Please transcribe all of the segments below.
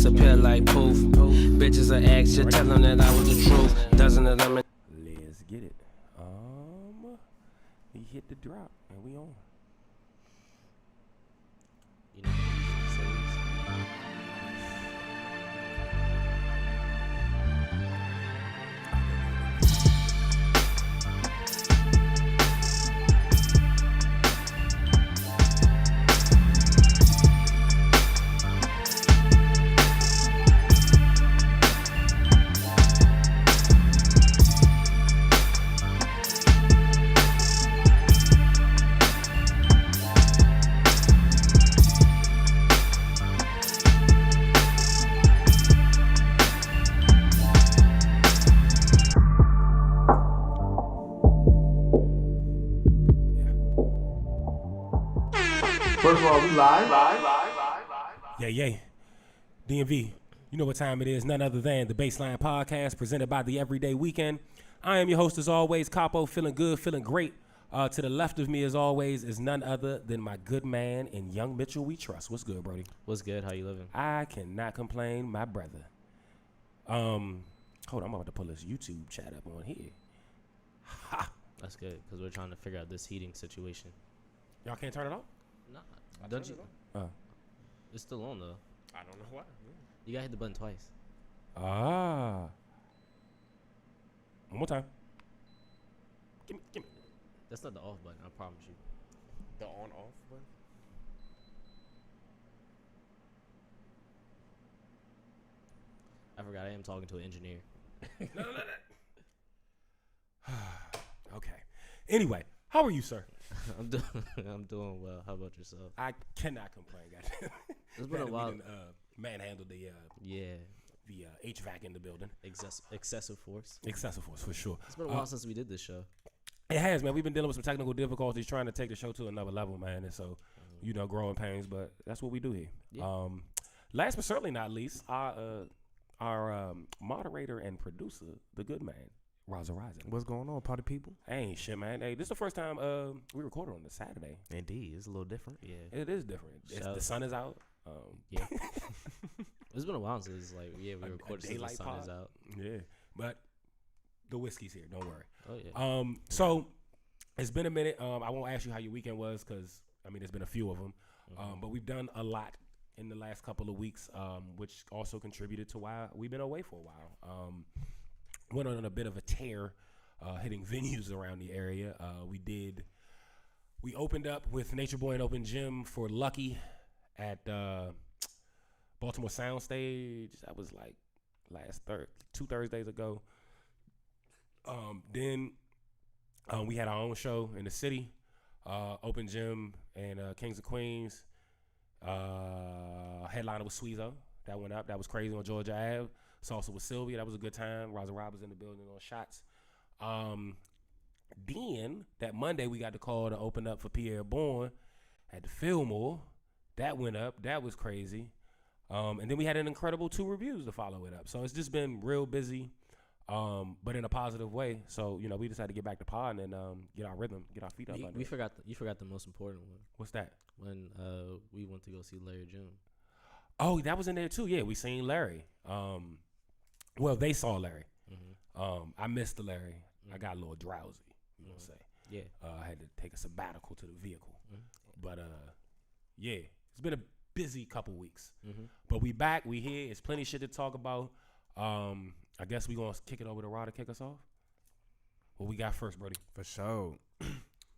disappear like poof. Bitches are ask, just tell them that I was the truth. Dozen of them. Let's get it. He hit the drop, and we on. You know, First of all, we live. Yeah. DMV, you know what time it is. None other than the BASSLINE podcast presented by the Everyday Weekend. I am your host as always, Capo, feeling good, feeling great. To the left of me as always is none other than my good man and young Mitchell we trust. What's good, Brody? what's good? How you living? I cannot complain, my brother. Hold on, I'm about to pull this YouTube chat up on here. Ha! That's good because we're trying to figure out this heating situation. Y'all can't turn it off? Nah, don't you? It's still on though. I don't know why. You gotta hit the button twice. One more time. Give me. That's not the off button. I promise you. The on-off button? I forgot. I am talking to an engineer. No. Okay. Anyway, how are you, sir? I'm doing well. How about yourself? I cannot complain, goddamn. It's been a while. Manhandled the HVAC in the building. Excessive force. Excessive force for sure. It's been a while since we did this show. It has, man. We've been dealing with some technical difficulties, trying to take the show to another level, man. And so, growing pains, but that's what we do here. Yeah. Last but certainly not least, our moderator and producer, the good man, Raza Rising. What's going on, party people? Ain't shit, man. Hey, this is the first time we recorded on a Saturday. Indeed, it's a little different. Yeah. It is different. The sun is out. Yeah. It's been a while since we recorded since the sun is out. Yeah, but the whiskey's here. Don't worry. Oh yeah. So it's been a minute. I won't ask you how your weekend was because there's been a few of them. But we've done a lot in the last couple of weeks, which also contributed to why we've been away for a while. Went on a bit of a tear, hitting venues around the area. We opened up with Nature Boy and Open Gym for Lucky at Baltimore Soundstage. That was like two Thursdays ago. Then we had our own show in the city, Open Gym and Kings of Queens. Headliner was Sweezo. That went up. That was crazy on Georgia Ave. Salsa with Sylvia. That was a good time. Raza Rob was in the building on shots. Then that Monday we got the call to open up for Pierre Bourne at the Fillmore. That went up. That was crazy. And then we had an incredible 2 reviews to follow it up. So it's just been real busy, but in a positive way. So, we decided to get back to pod and get our rhythm, get our feet up. You forgot the most important one. What's that? When we went to go see Larry June. Oh, that was in there too. Yeah, we seen Larry. Well, they saw Larry. Mm-hmm. I missed the Larry. I got a little drowsy, you know what I'm saying? Yeah. I had to take a sabbatical to the vehicle. Mm-hmm. But, yeah, it's been a busy couple weeks. Mm-hmm. But we back. We here. It's plenty of shit to talk about. I guess we going to kick it over to Rod to kick us off. What we got first, Brody? For sure.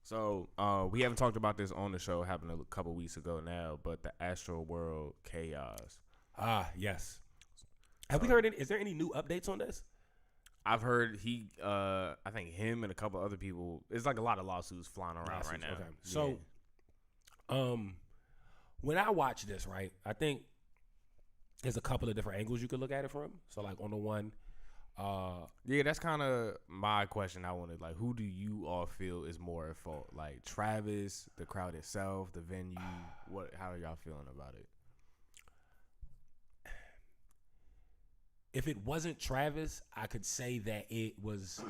So, we haven't talked about this on the show. It happened a couple weeks ago now, but the Astro World Chaos. Ah, yes. Have we heard any? Is there any new updates on this? I've heard I think him and a couple other people. It's like a lot of lawsuits flying around right now. Okay. So, when I watch this, right, I think there's a couple of different angles you could look at it from. So, like on the one, yeah, that's kind of my question. I wanted, like, who do you all feel is more at fault? Like Travis, the crowd itself, the venue. How are y'all feeling about it? If it wasn't Travis, I could say that it was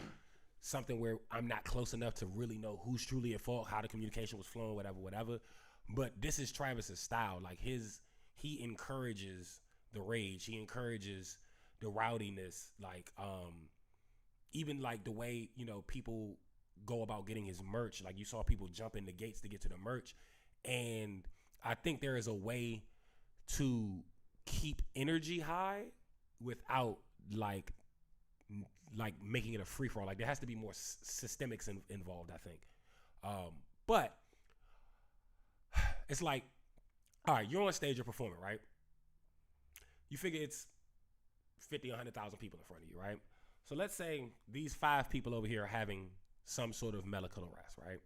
something where I'm not close enough to really know who's truly at fault, how the communication was flowing, whatever. But this is Travis's style. Like he encourages the rage. He encourages the rowdiness. Like even like the way, you know, people go about getting his merch. Like you saw people jump in the gates to get to the merch. And I think there is a way to keep energy high without like making it a free for all. Like there has to be more systemics involved, I think. But it's like, all right, you're on stage, you're performing, right? You figure it's 50, 100,000 people in front of you, right? So let's say these 5 people over here are having some sort of medical arrest, right?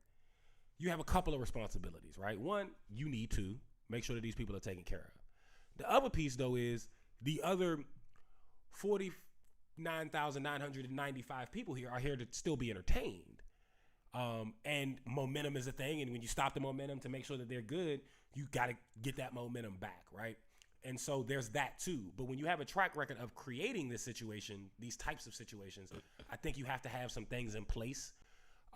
You have a couple of responsibilities, right? One, you need to make sure that these people are taken care of. The other piece, though, is the other 49,995 people here are here to still be entertained. And momentum is a thing. And when you stop the momentum to make sure that they're good, you got to get that momentum back, right? And so there's that too. But when you have a track record of creating this situation, these types of situations, I think you have to have some things in place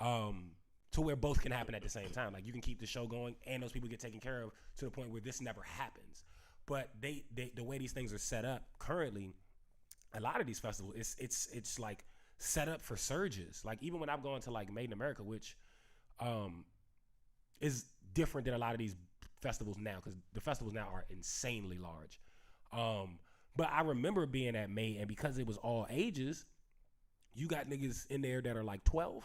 to where both can happen at the same time. Like you can keep the show going and those people get taken care of to the point where this never happens. But they the way these things are set up currently, a lot of these festivals, it's like set up for surges. Like even when I'm going to like Made in America, which is different than a lot of these festivals now, because the festivals now are insanely large. But I remember being at Made, and because it was all ages, you got niggas in there that are like 12.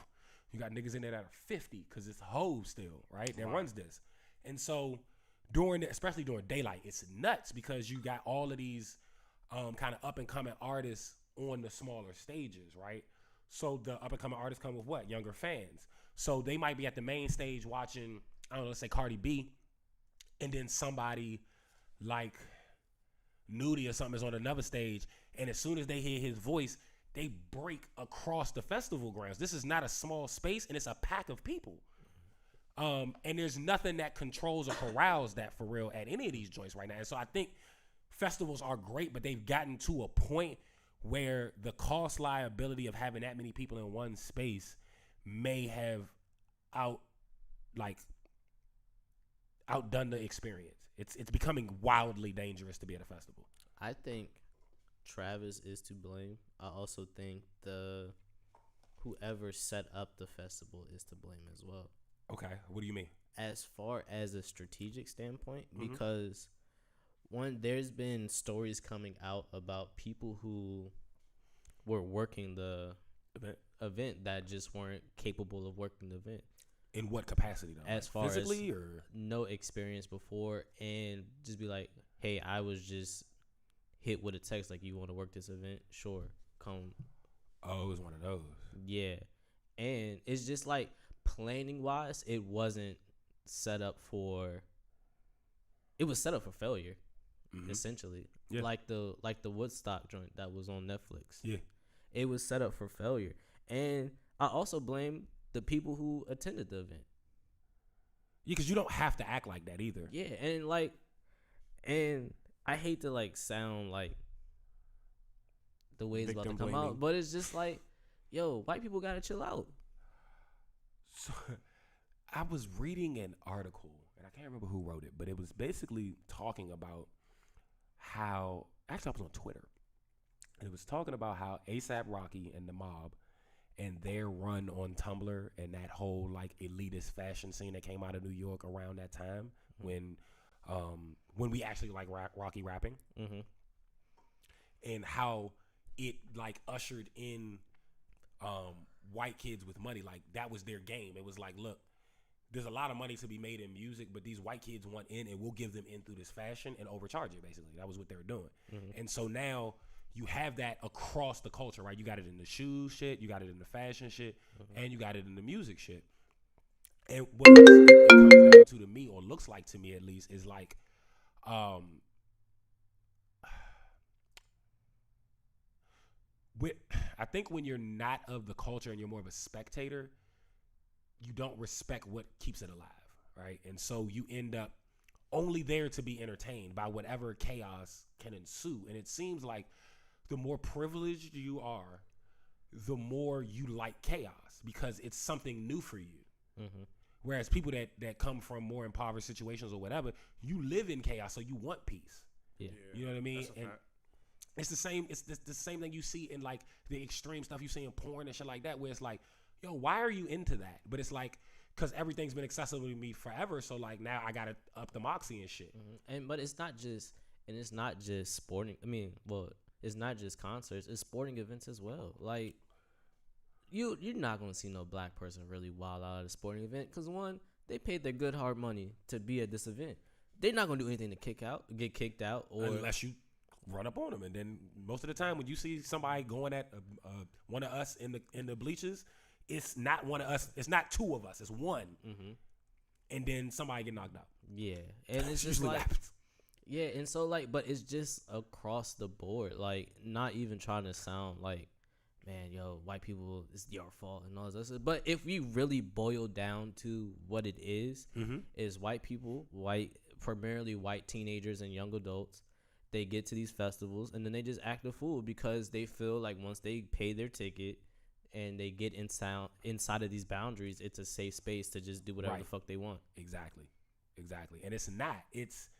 You got niggas in there that are 50, because it's Hove still, right? That runs this. And so especially during daylight, it's nuts because you got all of these kind of up and coming artists on the smaller stages, right? So the up and coming artists come with what? Younger fans. So they might be at the main stage watching, I don't know, let's say Cardi B, and then somebody like Nudie or something is on another stage, and as soon as they hear his voice, they break across the festival grounds. This is not a small space, and it's a pack of people. And there's nothing that controls or corrals that for real at any of these joints right now. And so I think festivals are great, but they've gotten to a point where the cost liability of having that many people in one space may have outdone the experience. It's becoming wildly dangerous to be at a festival. I think Travis is to blame. I also think whoever set up the festival is to blame as well. Okay, what do you mean? As far as a strategic standpoint, because one, there's been stories coming out about people who were working the event that just weren't capable of working the event. In what capacity though? As far physically as or no experience before, and just be like, hey, I was just hit with a text like, you want to work this event? Sure, come. Oh, it was one of those. Yeah. And it's just like planning wise, it wasn't set up for failure, essentially. Yeah. Like the Woodstock joint that was on Netflix. Yeah. It was set up for failure. And I also blame the people who attended the event. Yeah, because you don't have to act like that either. Yeah, and I hate to like sound like the way it's about to come out, but it's just like, yo, white people gotta chill out. So, I was reading an article, and I can't remember who wrote it, but it was basically talking about how, actually I was on Twitter, and it was talking about how A$AP Rocky and the mob and their run on Tumblr and that whole like elitist fashion scene that came out of New York around that time when we actually like Rocky rapping, and how it like ushered in white kids with money. Like that was their game. It was like, look, there's a lot of money to be made in music, but these white kids want in, and we'll give them in through this fashion and overcharge it. Basically, that was what they were doing. And so now you have that across the culture, right? You got it in the shoes shit, you got it in the fashion shit, and you got it in the music shit. And what it comes down to me, or looks like to me at least, is like, I think when you're not of the culture and you're more of a spectator, you don't respect what keeps it alive, right? And so you end up only there to be entertained by whatever chaos can ensue. And it seems like the more privileged you are, the more you like chaos because it's something new for you. Whereas people that come from more impoverished situations or whatever, you live in chaos, so you want peace. Yeah. You know what I mean? That's a And fact. it's the same. It's the same thing you see in like the extreme stuff you see in porn and shit like that, where it's like, yo, why are you into that? But it's like, because everything's been accessible to me forever, so like now I gotta up the moxie and shit. But it's not just sporting. I mean, well, it's not just concerts. It's sporting events as well. Like you're not gonna see no black person really wild out at a sporting event because one, they paid their good hard money to be at this event. They're not gonna do anything to get kicked out, or Unless you run up on them, and then most of the time when you see somebody going at one of us in the bleachers, it's not one of us. It's not two of us. It's one, and then somebody get knocked out. yeah, and it's just Usually like. happens. Yeah, and so like, but it's just across the board. Like, not even trying to sound like, man, yo, white people, it's your fault and all this. But if we really boil down to what it is white people, primarily white teenagers and young adults, they get to these festivals and then they just act a fool because they feel like once they pay their ticket and they get inside of these boundaries, it's a safe space to just do whatever the fuck they want. Exactly. And it's not. It's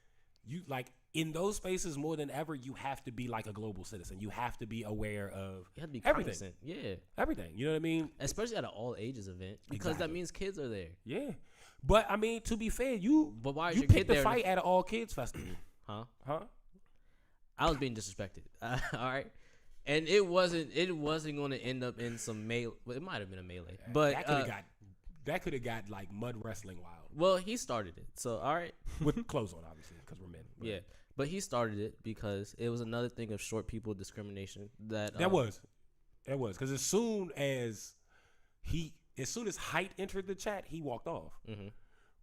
you like in those spaces more than ever. You have to be like a global citizen. You have to be aware of You have to be everything. cognizant. Yeah, Everything. You know what I mean? especially at an all ages event because that Exactly. means kids are there. Yeah. But I mean, to be fair, But why is you your kid picked the there? fight at an all kids festival, Huh? huh? I was being disrespected. All right. And it wasn't going to end up in some melee. Well, it might have been a melee. But that could have got like mud wrestling wild well, he started it. So, all right. with clothes on, obviously, because we're men. But Yeah. But he started it because it was another thing of short people discrimination that was because as soon as height entered the chat, he walked off.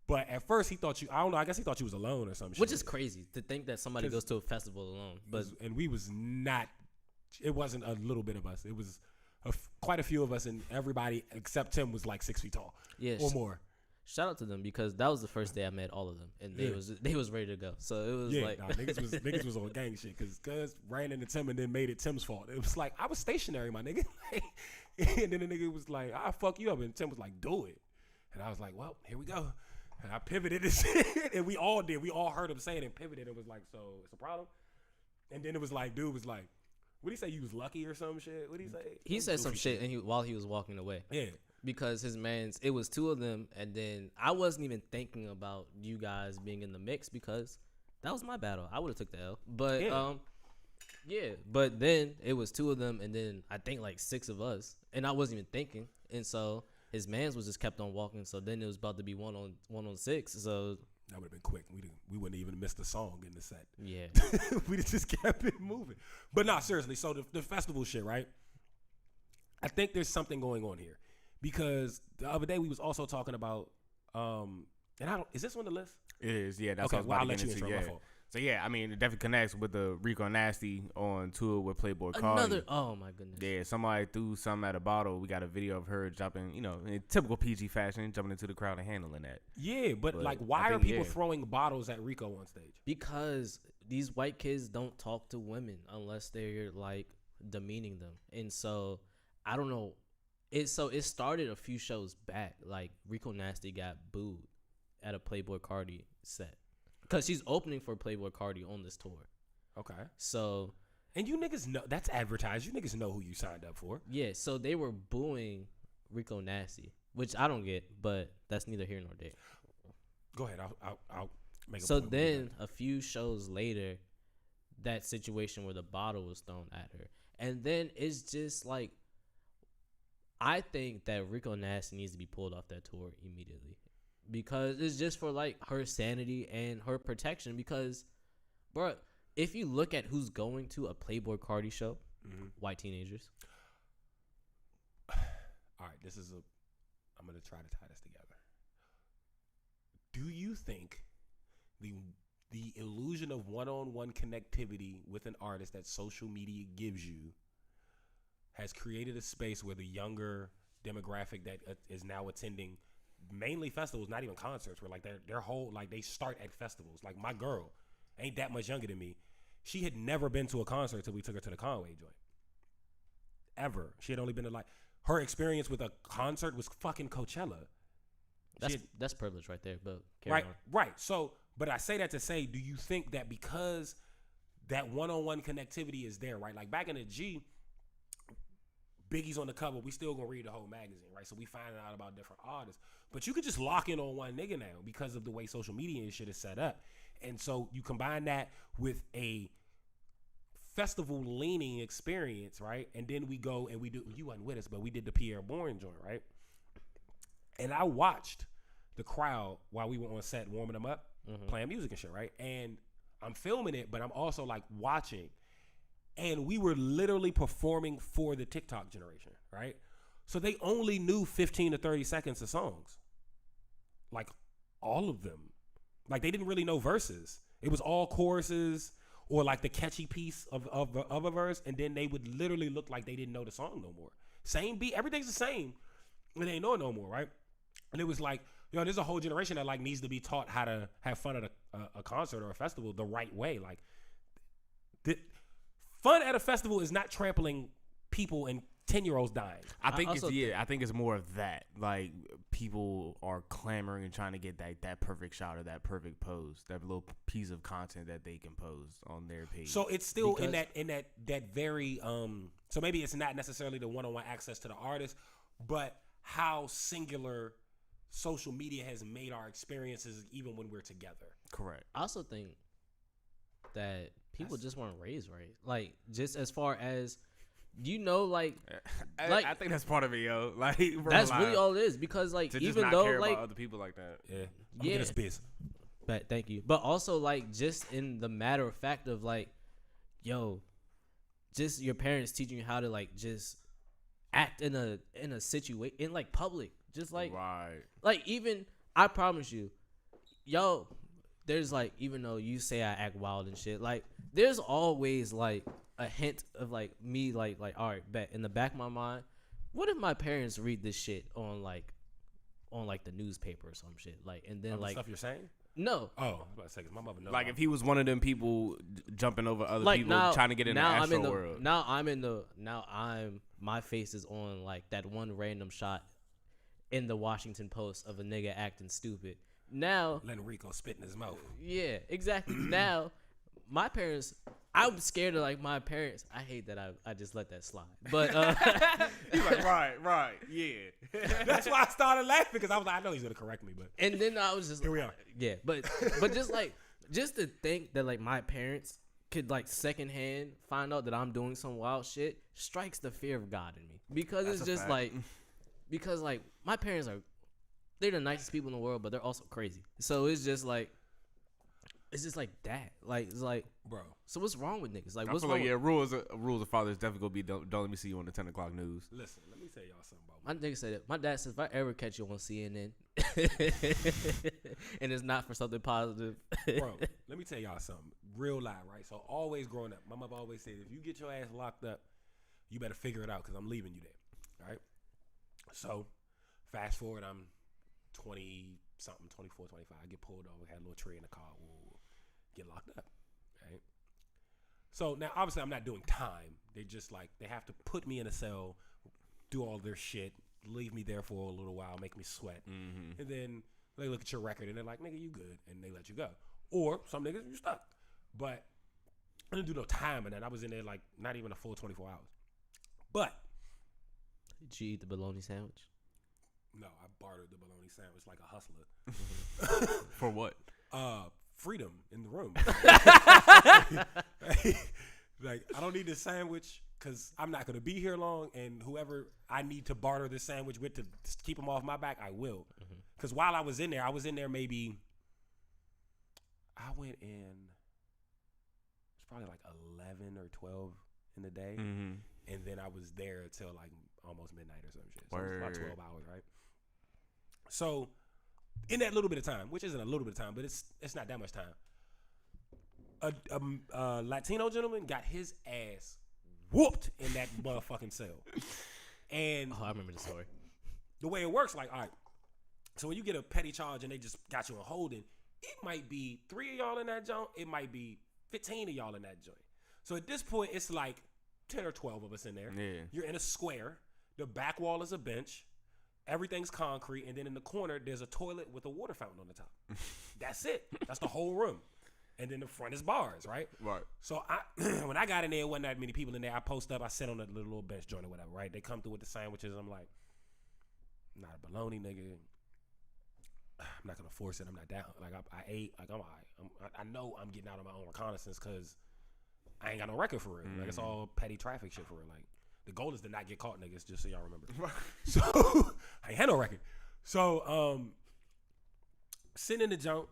But at first he thought I don't know. I guess he thought you was alone or some shit. which is crazy to think that somebody 'Cause- goes to a festival alone. But and we was not. It wasn't a little bit of us. It was quite a few of us, and everybody except Tim was like 6 feet tall, yeah, or more. shout out to them because that was the first day I met all of them and they was ready to go. So it was like niggas was on gang shit because ran into Tim and then made it Tim's fault. It was like I was stationary, my nigga. And then the nigga was like, "I'll fuck you up," and Tim was like, "Do it," and I was like, "Well, here we go." And I pivoted and shit, and we all did. We all heard him say it and pivoted and was like, "So it's a problem?" And then it was like, dude was like, "What did he say? You was lucky or some shit?" What did he say? he said some shit and while he was walking away. Yeah. Because it was two of them, and then I wasn't even thinking about you guys being in the mix because that was my battle. I would have took the L, but but then it was two of them, and then I think like 6 of us, and I wasn't even thinking, and so his mans was just kept on walking. So then it was about to be 1-on-6. So That would have been quick. We wouldn't even missed a song in the set. yeah, We just kept it moving. But nah, seriously. So the festival shit, right? I think there's something going on here because the other day we was also talking about is this on the list? It is, yeah. That's Okay, what I I'll was let about you to get intro. My into. fault. So yeah, I mean, it definitely connects with the Rico Nasty on tour with Playboy Cardi. oh my goodness, Yeah, somebody threw something at a bottle. We got a video of her jumping, in typical PG fashion, jumping into the crowd and handling that. Yeah, but like, I why are think, people yeah. throwing bottles at Rico on stage? because these white kids don't talk to women unless they're like demeaning them, and so I don't know. It started a few shows back. Like Rico Nasty got booed at a Playboy Cardi set because she's opening for Playboy Cardi on this tour. Okay. So And you niggas know that's advertised. You niggas know who you signed up for. yeah, so they were booing Rico Nasty, which I don't get, but that's neither here nor there. Go ahead. I'll make a So point. then a few shows later, that situation where the bottle was thrown at her, and then it's just like, I think that Rico Nasty needs to be pulled off that tour immediately because it's just for like her sanity and her protection. Because, bro, if you look at who's going to a Playboy Cardi show, white teenagers. All right, I'm gonna try to tie this together. Do you think the illusion of one-on-one connectivity with an artist that social media gives you has created a space where the younger demographic that is now attending mainly festivals, not even concerts, where like their whole like they start at festivals. Like my girl ain't that much younger than me. She had never been to a concert till we took her to the Conway joint. Ever. She had only been to like her experience with a concert was fucking Coachella. That's privilege right there. But carry Right, on. right. So, but I say that to say, do you think that because that one-on-one connectivity is there, right? Like back in the G, Biggie's on the cover. We still gonna read the whole magazine, right? So we finding out about different artists. But you could just lock in on one nigga now because of the way social media and shit is set up. And so you combine that with a festival leaning experience, right? And then we go and we do, you wasn't with us, but we did the Pierre Bourne joint, right? And I watched the crowd while we were on set warming them up, playing music and shit, right? And I'm filming it, but I'm also like watching. And we were literally performing for the TikTok generation, right? So they only knew 15 to 30 seconds of songs. Like all of them. Like they didn't really know verses. It was all choruses or like the catchy piece of a verse, and then they would literally look like they didn't know the song no more. Same beat, everything's the same, and they ain't know it no more, right? And it was like, yo, there's a whole generation that like needs to be taught how to have fun at a concert or a festival the right way. Like, fun at a festival is not trampling people and 10-year-olds dying. I think it's more of that. Like people are clamoring and trying to get that perfect shot or that perfect pose, that little piece of content that they can post on their page. So it's still in that very so maybe it's not necessarily the one-on-one access to the artist, but how singular social media has made our experiences even when we're together. Correct. I also think that people just weren't raised right. Like just as far as like I think that's part of it, yo. Like that's really all it is, because like to even just not though care like about other people like that. Yeah, it's busy. But thank you. But also like just in the matter of fact of like, yo, just your parents teaching you how to like just act in a situation in like public, just like right. Like even I promise you, yo, there's like, even though you say I act wild and shit, like there's always like a hint of like me like all right, bet in the back of my mind, what if my parents read this shit on the newspaper or some shit, like, and then like stuff you're saying? No. Oh, I was about to say, 'cause my mother knows. Like if he was one of them people jumping over other like people now, trying to get in the astral world. My face is on like that one random shot in the Washington Post of a nigga acting stupid. Now letting Rico spit in his mouth. Yeah, exactly. Now my parents, I'm scared of like my parents. I hate that I just let that slide. But he's like, right, yeah. That's why I started laughing, because I was like, I know he's gonna correct me, but and then I was just here we are. Yeah, but just to think that like my parents could like secondhand find out that I'm doing some wild shit strikes the fear of God in me, because That's it's a just fact. like, because like my parents they're the nicest people in the world, but they're also crazy. So it's just like that. Like it's like, bro. So what's wrong with niggas? Like I what's feel wrong? like rules of father is definitely gonna be don't let me see you on the 10 o'clock news. Listen, let me tell y'all something about my nigga said it. My dad says if I ever catch you on CNN and it's not for something positive, bro. Let me tell y'all something. Real life, right? So always growing up, my mother always said, if you get your ass locked up, you better figure it out, because I'm leaving you there. All right. So fast forward, I'm 20 something, 24, 25. I get pulled over, had a little tree in the car, get locked up. Right. So now obviously I'm not doing time. They just like, they have to put me in a cell, do all their shit, leave me there for a little while, make me sweat. Mm-hmm. And then they look at your record and they're like, nigga, you good, and they let you go. Or some niggas, you stuck. But I didn't do no time, and then I was in there like not even a full 24 hours. But did you eat the bologna sandwich? no, I bartered the bologna sandwich like a hustler. For what? Freedom in the room. Like, I don't need this sandwich because I'm not going to be here long, and whoever I need to barter this sandwich with to keep them off my back, I will. Because while I was in there maybe, I went in, it's probably like 11 or 12 in the day, and then I was there until like almost midnight or some shit. So it was about 12 hours, right? So in that little bit of time, which isn't a little bit of time, but it's not that much time, a Latino gentleman got his ass whooped in that motherfucking cell. And I remember the story. The way it works, like, all right, so when you get a petty charge and they just got you on holding, it might be 3 of y'all in that joint, it might be 15 of y'all in that joint. So at this point, it's like 10 or 12 of us in there. Yeah. You're in a square. The back wall is a bench. Everything's concrete. And then in the corner, there's a toilet with a water fountain on the top. That's it. That's the whole room. and then the front is bars, right? Right. So when I got in there, wasn't that many people in there. I post up, I sit on a little bench joint or whatever, right? They come through with the sandwiches. I'm like, not a bologna, nigga. I'm not gonna force it. I'm not down. Like I ate. Like I'm all right. I know I'm getting out of my own reconnaissance because I ain't got no record for real. Like it's all petty traffic shit for real. Like the goal is to not get caught, niggas. Just so y'all remember. So I ain't had no record. So sitting in the jump,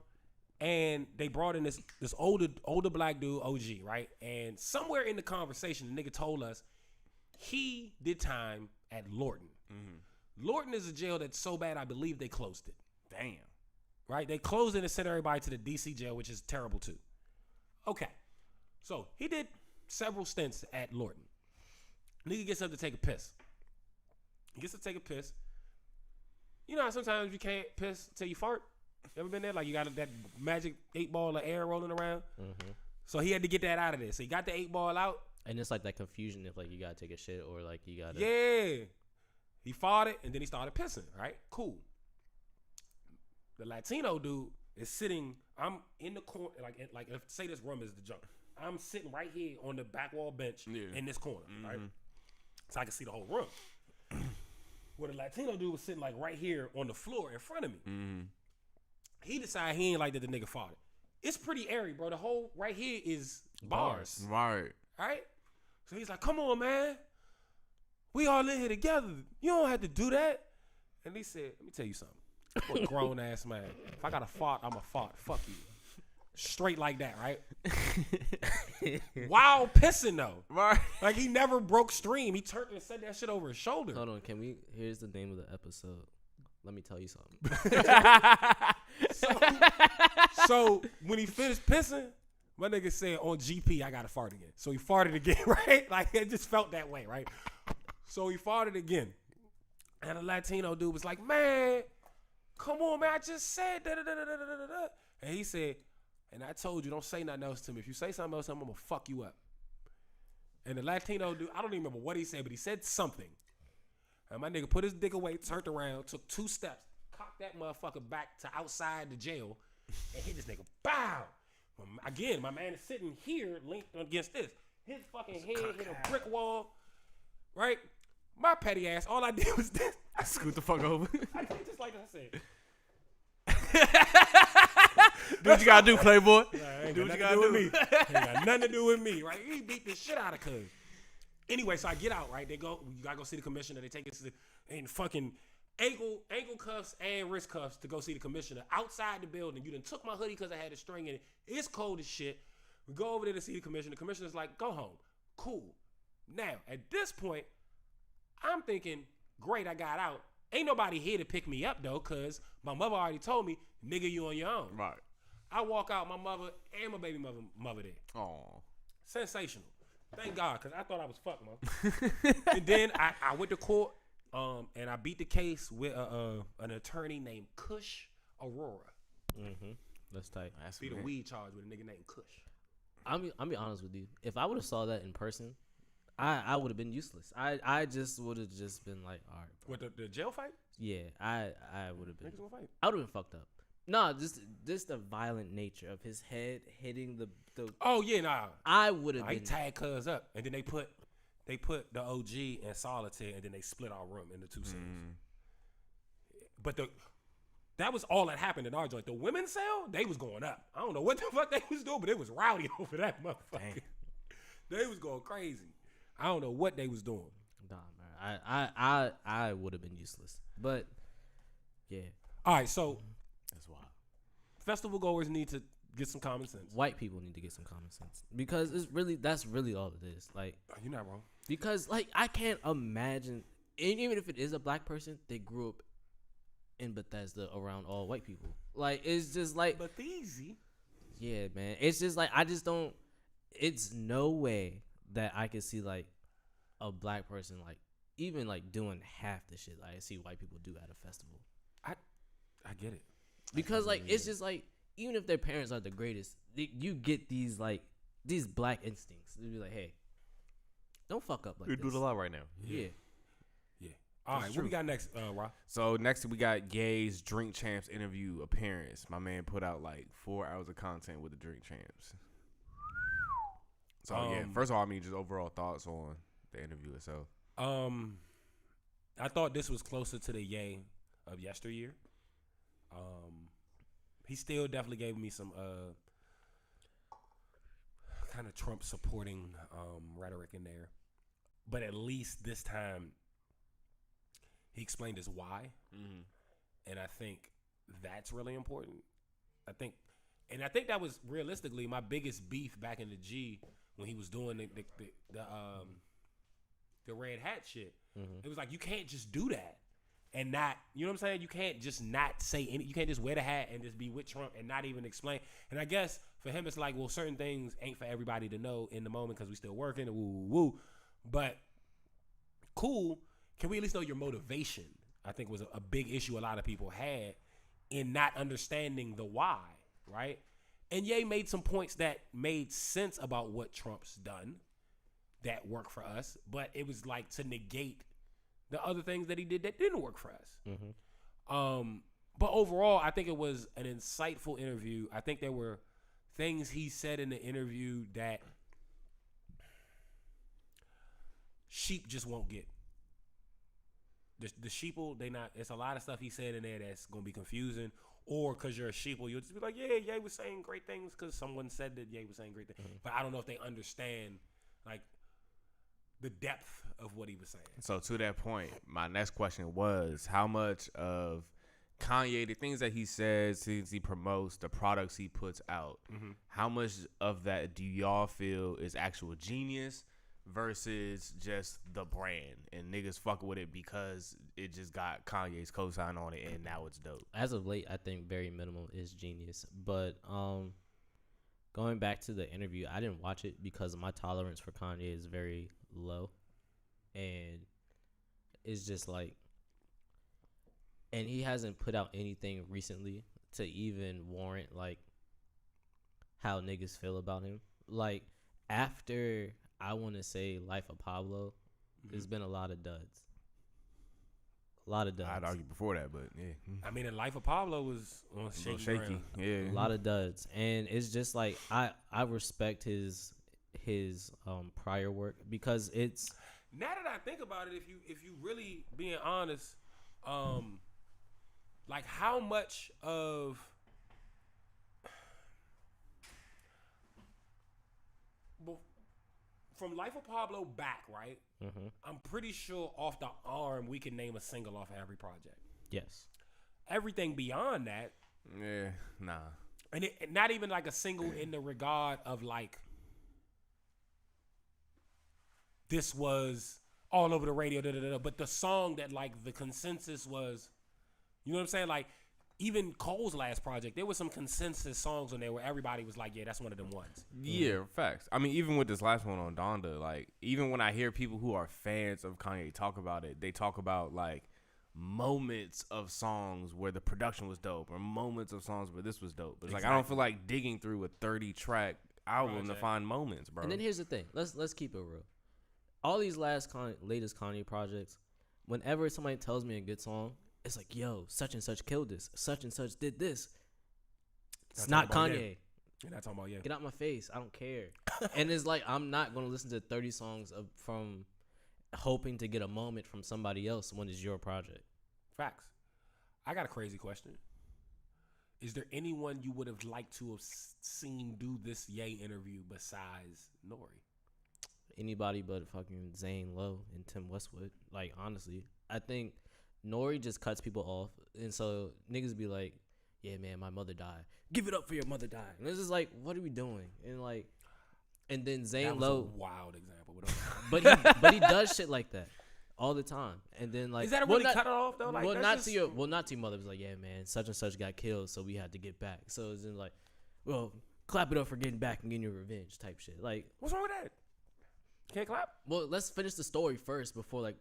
and they brought in this older black dude, OG, right? And somewhere in the conversation, the nigga told us he did time at Lorton. Lorton is a jail that's so bad, I believe they closed it. Damn. Right? They closed it and sent everybody to the DC jail, which is terrible too. Okay. So he did several stints at Lorton. Nigga gets up to take a piss. He gets to take a piss. You know how sometimes you can't piss till you fart? You ever been there? Like you got that magic 8 ball of air rolling around? Mm-hmm. So he had to get that out of there. So he got the 8 ball out. And it's like that confusion if like you gotta take a shit or like you gotta. Yeah. He farted and then he started pissing, right? Cool. The Latino dude is sitting, I'm in the corner, like if say this room is the junk. I'm sitting right here on the back wall bench in this corner, right? So I can see the whole room. Where the Latino dude was sitting like right here on the floor in front of me. He decided he ain't like that the nigga farted. It's pretty airy, bro. The whole right here is bars. Right. Right? So he's like, come on, man. We all in here together. You don't have to do that. And he said, let me tell you something. I'm a grown ass man. If I got to fart, I'm a fart. Fuck you. Straight like that, right? Wild pissing though. Right. Like he never broke stream. He turned and said that shit over his shoulder. Hold on, here's the name of the episode. Let me tell you something. So when he finished pissing, my nigga said on GP, I gotta fart again. So he farted again, right? Like it just felt that way, right? So he farted again. And the Latino dude was like, man, come on, man, I just said da-da-da-da-da-da-da. And he said, and I told you, don't say nothing else to me. If you say something else, I'm gonna fuck you up. And the Latino dude, I don't even remember what he said, but he said something. And my nigga put his dick away, turned around, took 2 steps, cocked that motherfucker back to outside the jail, and hit this nigga. Bow! Again, my man is sitting here linked against this. His fucking head hit a brick wall, right? My petty ass, all I did was this. I scoot the fuck over. I did just like I said. Do what you gotta do, Playboy. Do what you gotta do with me. Ain't got nothing to do with me, right? He beat the shit out of cuz. Anyway, so I get out, right? You gotta go see the commissioner. They take us to and fucking ankle cuffs and wrist cuffs to go see the commissioner outside the building. You done took my hoodie because I had a string in it. It's cold as shit. We go over there to see the commissioner. The commissioner's like, go home. Cool. Now, at this point, I'm thinking, great, I got out. Ain't nobody here to pick me up, though, because my mother already told me, nigga, you on your own. Right. I walk out, my mother and my baby mother there. Oh. Sensational. Thank God, because I thought I was fucked, man. And then I went to court, and I beat the case with an attorney named Kush Aurora. Mm-hmm. That's tight. Beat a weed charge with a nigga named Kush. I'll be honest with you. If I would have saw that in person, I would have been useless. I just would have just been like, all right, bro. What, the jail fight? Yeah, I would have been. Niggas gonna fight. I would have been fucked up. No, just the violent nature of his head hitting the. Oh yeah, nah. I would have He been. tagged cuz up, and then they put the OG in solitaire, and then they split our room into 2 cells. But that was all that happened in our joint. The women's cell, they was going up. I don't know what the fuck they was doing, but it was rowdy over that motherfucker. They was going crazy. I don't know what they was doing. Nah, man. I would have been useless. But yeah. All right, so That's wild. festival goers need to get some common sense. White people need to get some common sense because that's really all it is. Like, You're not wrong. because like I can't imagine, and even if it is a black person, they grew up in Bethesda around all white people. Like it's just like, But easy. yeah, man. It's just like I just don't. It's no way that I could see like a black person like even like doing half the shit I see white people do at a festival. I get it. Because like it's just like even if their parents are the greatest, you get these like these black instincts. They'd be like, hey, don't fuck up like We this. do it a lot right now. Yeah. All right, what we got next, Rob? So next we got Ye's Drink Champs interview appearance. My man put out like 4 hours of content with the Drink Champs. So first of all, I mean, just overall thoughts on the interview itself. I thought this was closer to the Ye of yesteryear. He still definitely gave me some kind of Trump supporting rhetoric in there, but at least this time he explained his why, and I think that's really important. I think that was realistically my biggest beef back in the G when he was doing the red hat shit. It was like, you can't just do that and not, you know what I'm saying? You can't just not say any, you can't just wear the hat and just be with Trump and not even explain. And I guess for him, it's like, well, certain things ain't for everybody to know in the moment because we still working and woo. But cool. Can we at least know your motivation? I think was a big issue a lot of people had in not understanding the why, right? And Ye made some points that made sense about what Trump's done that worked for us, but it was like to negate the other things that he did that didn't work for us. But overall, I think it was an insightful interview. I think there were things he said in the interview that sheep just won't get. The sheeple, they not. It's a lot of stuff he said in there that's gonna be confusing. Or because you're a sheeple, you'll just be like, yeah, Ye was saying great things because someone said that Ye was saying great things. But I don't know if they understand like the depth of what he was saying. So to that point, my next question was, how much of Kanye, the things that he says, things he promotes, the products he puts out, how much of that do y'all feel is actual genius versus just the brand and niggas fucking with it because it just got Kanye's cosign on it and now it's dope? As of late, I think very minimal is genius. But going back to the interview, I didn't watch it because my tolerance for Kanye is very low. And it's just like, and he hasn't put out anything recently to even warrant like how niggas feel about him. Like after, I want to say, Life of Pablo, there's been a lot of duds. I'd argue before that, but yeah. I mean, the Life of Pablo was on shaky. Yeah. A lot of duds. And it's just like, I respect his prior work because it's, now that I think about it, if you really being honest, like how much of from Life of Pablo back, right? I'm pretty sure off the arm we can name a single off of every project. yes. Everything beyond that, Yeah, nah. and it, not even like a single in the regard of like this was all over the radio, but the song that like the consensus was, you know what I'm saying? Like even Cole's last project, there was some consensus songs on there where everybody was like, yeah, that's one of them ones. Yeah, facts. I mean, even with this last one on Donda, like even when I hear people who are fans of Kanye talk about it, they talk about like moments of songs where the production was dope or moments of songs where this was dope. But it's like I don't feel like digging through a 30-track album to find moments, bro. And then here's the thing. Let's keep it real. All these latest Kanye projects, whenever somebody tells me a good song, it's like, yo, such and such killed this. Such and such did this. It's not Kanye. You're not talking about Get out my face. I don't care. And it's like, I'm not going to listen to 30 songs from hoping to get a moment from somebody else when it's your project. Facts. I got a crazy question. Is there anyone you would have liked to have seen do this Ye interview besides Nori? Anybody but fucking Zane Lowe and Tim Westwood. Like, honestly, I think Nori just cuts people off. And so niggas be like, yeah, man, my mother died. Give it up for your mother died. And it's just like, what are we doing? And like, and then Zane Lowe. A wild example. But he does shit like that all the time. And then like, is that a really cut it off though? Like, not to your mother. It's like, yeah, man, such and such got killed, so we had to get back. So it's in like, well, clap it up for getting back and getting your revenge type shit. Like, what's wrong with that? Can't clap? Well, let's finish the story first before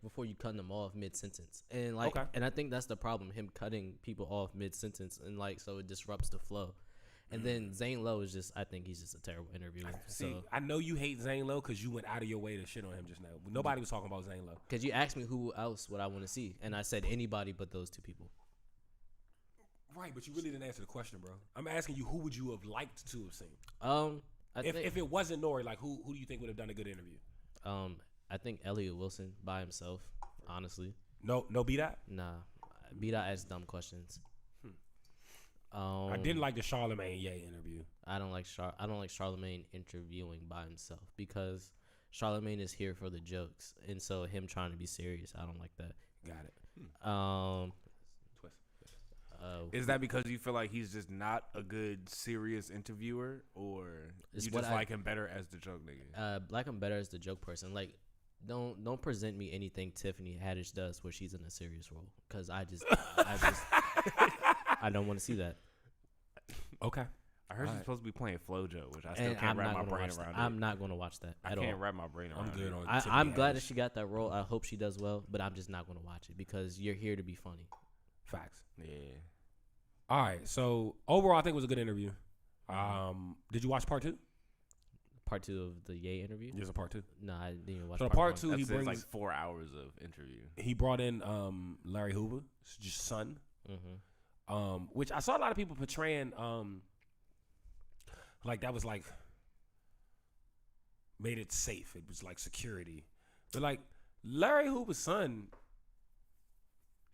before you cut them off mid sentence. And and I think that's the problem, him cutting people off mid sentence, and like so it disrupts the flow. And then Zane Lowe is just, I think he's just a terrible interviewer. See, So I know you hate Zane Lowe because you went out of your way to shit on him just now. Nobody was talking about Zane Lowe. because you asked me who else would I want to see, and I said anybody but those two people. Right, but you really didn't answer the question, bro. I'm asking you, who would you have liked to have seen? If If it wasn't Nori, like who do you think would have done a good interview? I think Elliot Wilson by himself, honestly. No, B-Dot? Nah, B-Dot asks dumb questions. I didn't like the Charlamagne Ye interview. I don't like Charlamagne interviewing by himself because Charlamagne is here for the jokes, and so him trying to be serious, I don't like that. Got it. Twist. Is that because you feel like he's just not a good serious interviewer, or you just like him better as the joke nigga? Like him better as the joke person. Like, don't present me anything Tiffany Haddish does where she's in a serious role, because I don't want to see that. Okay. I heard she's supposed to be playing FloJo, which I still can't wrap my brain around. I'm not going to watch that at all. I can't wrap my brain around. I'm good on I'm glad that she got that role. I hope she does well, but I'm just not going to watch it because you're here to be funny. Facts. Yeah. All right. So overall, I think it was a good interview. Did you watch part 2? Part 2 of the Ye interview? There's a part 2. No, I didn't even watch So part 2, one. he brings like 4 hours of interview. He brought in Larry Hoover, just son. Mm-hmm. Which I saw a lot of people portraying like that was like made it safe. It was like security. But like Larry Hoover's son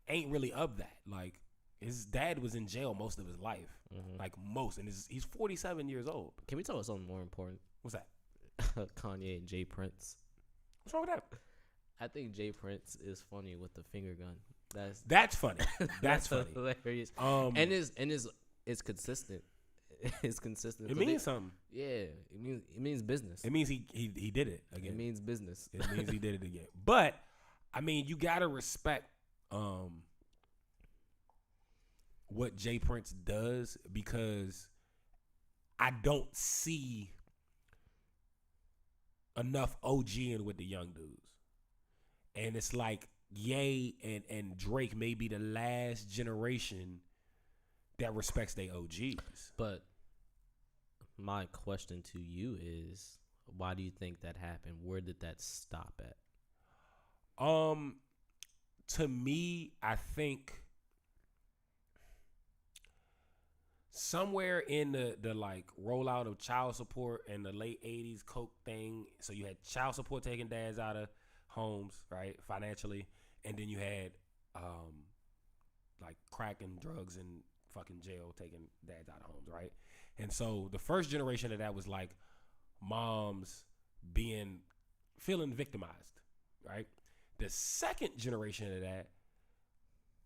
ain't really of that. Like his dad was in jail most of his life. Mm-hmm. Like most. And he's 47 years old. Can we talk about something more important? What's that? Kanye and Jay Prince. What's wrong with that? I think Jay Prince is funny with the finger gun. That's funny. That's funny. Hilarious. And it's consistent. It's consistent. It means something. Yeah, it means business. It means he did it again. It means business. It means he did it again. But I mean, you gotta respect what Jay Prince does, because I don't see enough OGing with the young dudes. And it's like Ye and Drake may be the last generation that respects their OGs. But my question to you is, why do you think that happened? Where did that stop at? To me, I think somewhere in the like rollout of child support in the late 80s coke thing, so you had child support taking dads out of homes, right, financially, and then you had like crack and drugs and fucking jail taking dads out of homes, right? And so the first generation of that was like moms feeling victimized, right? The second generation of that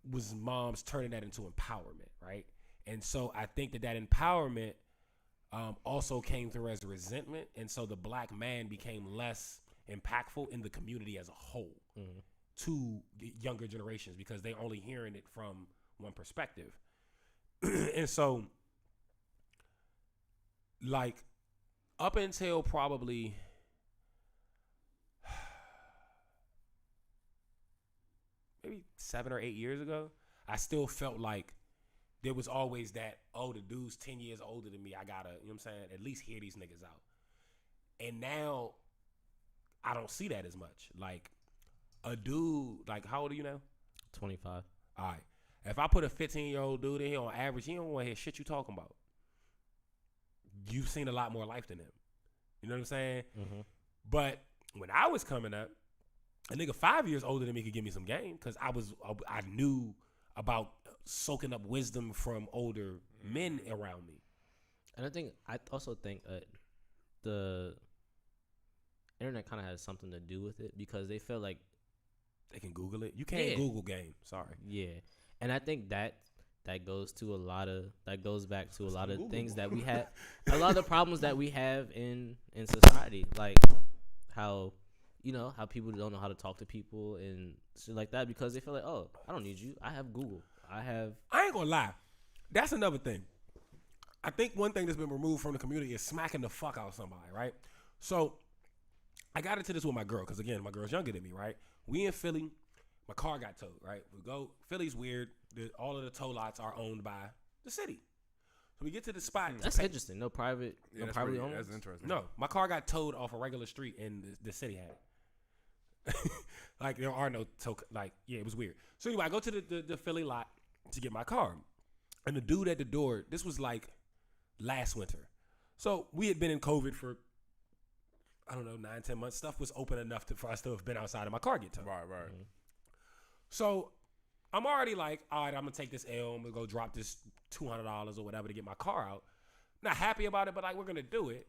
was moms turning that into empowerment, right? And so I think that empowerment also came through as resentment, and so the black man became less impactful in the community as a whole to younger generations, because they're only hearing it from one perspective. And so, like, up until probably maybe 7 or 8 years ago, I still felt like there was always that, oh, the dude's 10 years older than me, I gotta, you know what I'm saying, at least hear these niggas out. And now I don't see that as much. Like, a dude, like, how old are you now? 25. All right. If I put a 15-year-old dude in here on average, he don't want to hear shit you talking about. You've seen a lot more life than him. You know what I'm saying? Mm-hmm. But when I was coming up, a nigga 5 years older than me could give me some game, because I knew about soaking up wisdom from older men around me. And I also think the internet kind of has something to do with it, because they feel like they can Google it. You can't Google game. Sorry. Yeah. And I think that goes back to a lot of things that we have, a lot of the problems that we have in society, like how people don't know how to talk to people and shit like that, because they feel like, oh, I don't need you. I have Google. I ain't gonna lie. That's another thing. I think one thing that's been removed from the community is smacking the fuck out of somebody, right? So I got into this with my girl, because again, my girl's younger than me, right? We in Philly. My car got towed, right? We go, Philly's weird. All of the tow lots are owned by the city. So we get to the spot. That's interesting. No private, Yeah, no that's privately pretty- owned. That's interesting. No, my car got towed off a regular street, and the city had it. Like there are no it was weird. So anyway, I go to the Philly lot to get my car, and the dude at the door. This was like last winter, so we had been in COVID for I don't know 9-10 months. Stuff was open enough for us to have been outside of my car get towed. Right. Mm-hmm. So I'm already like, all right, I'm gonna take this L. I'm gonna go drop this $200 or whatever to get my car out. Not happy about it, but like we're gonna do it.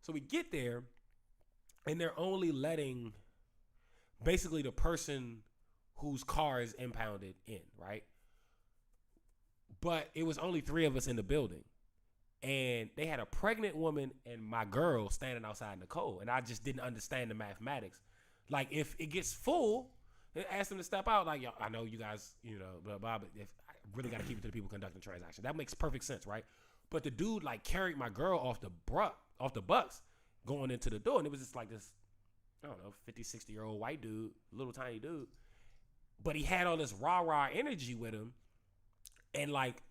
So we get there, and they're only letting basically the person whose car is impounded in, right? But it was only 3 of us in the building, and they had a pregnant woman and my girl standing outside in the cold, and I just didn't understand the mathematics. Like if it gets full, ask them to step out. Like, yo, I know you guys, blah, blah, but if I really got to keep it to the people conducting the transaction. That makes perfect sense, right? But the dude like carried my girl off the bus going into the door, and it was just like this, I don't know, 50, 60-year-old white dude, little tiny dude. But he had all this rah-rah energy with him. And like,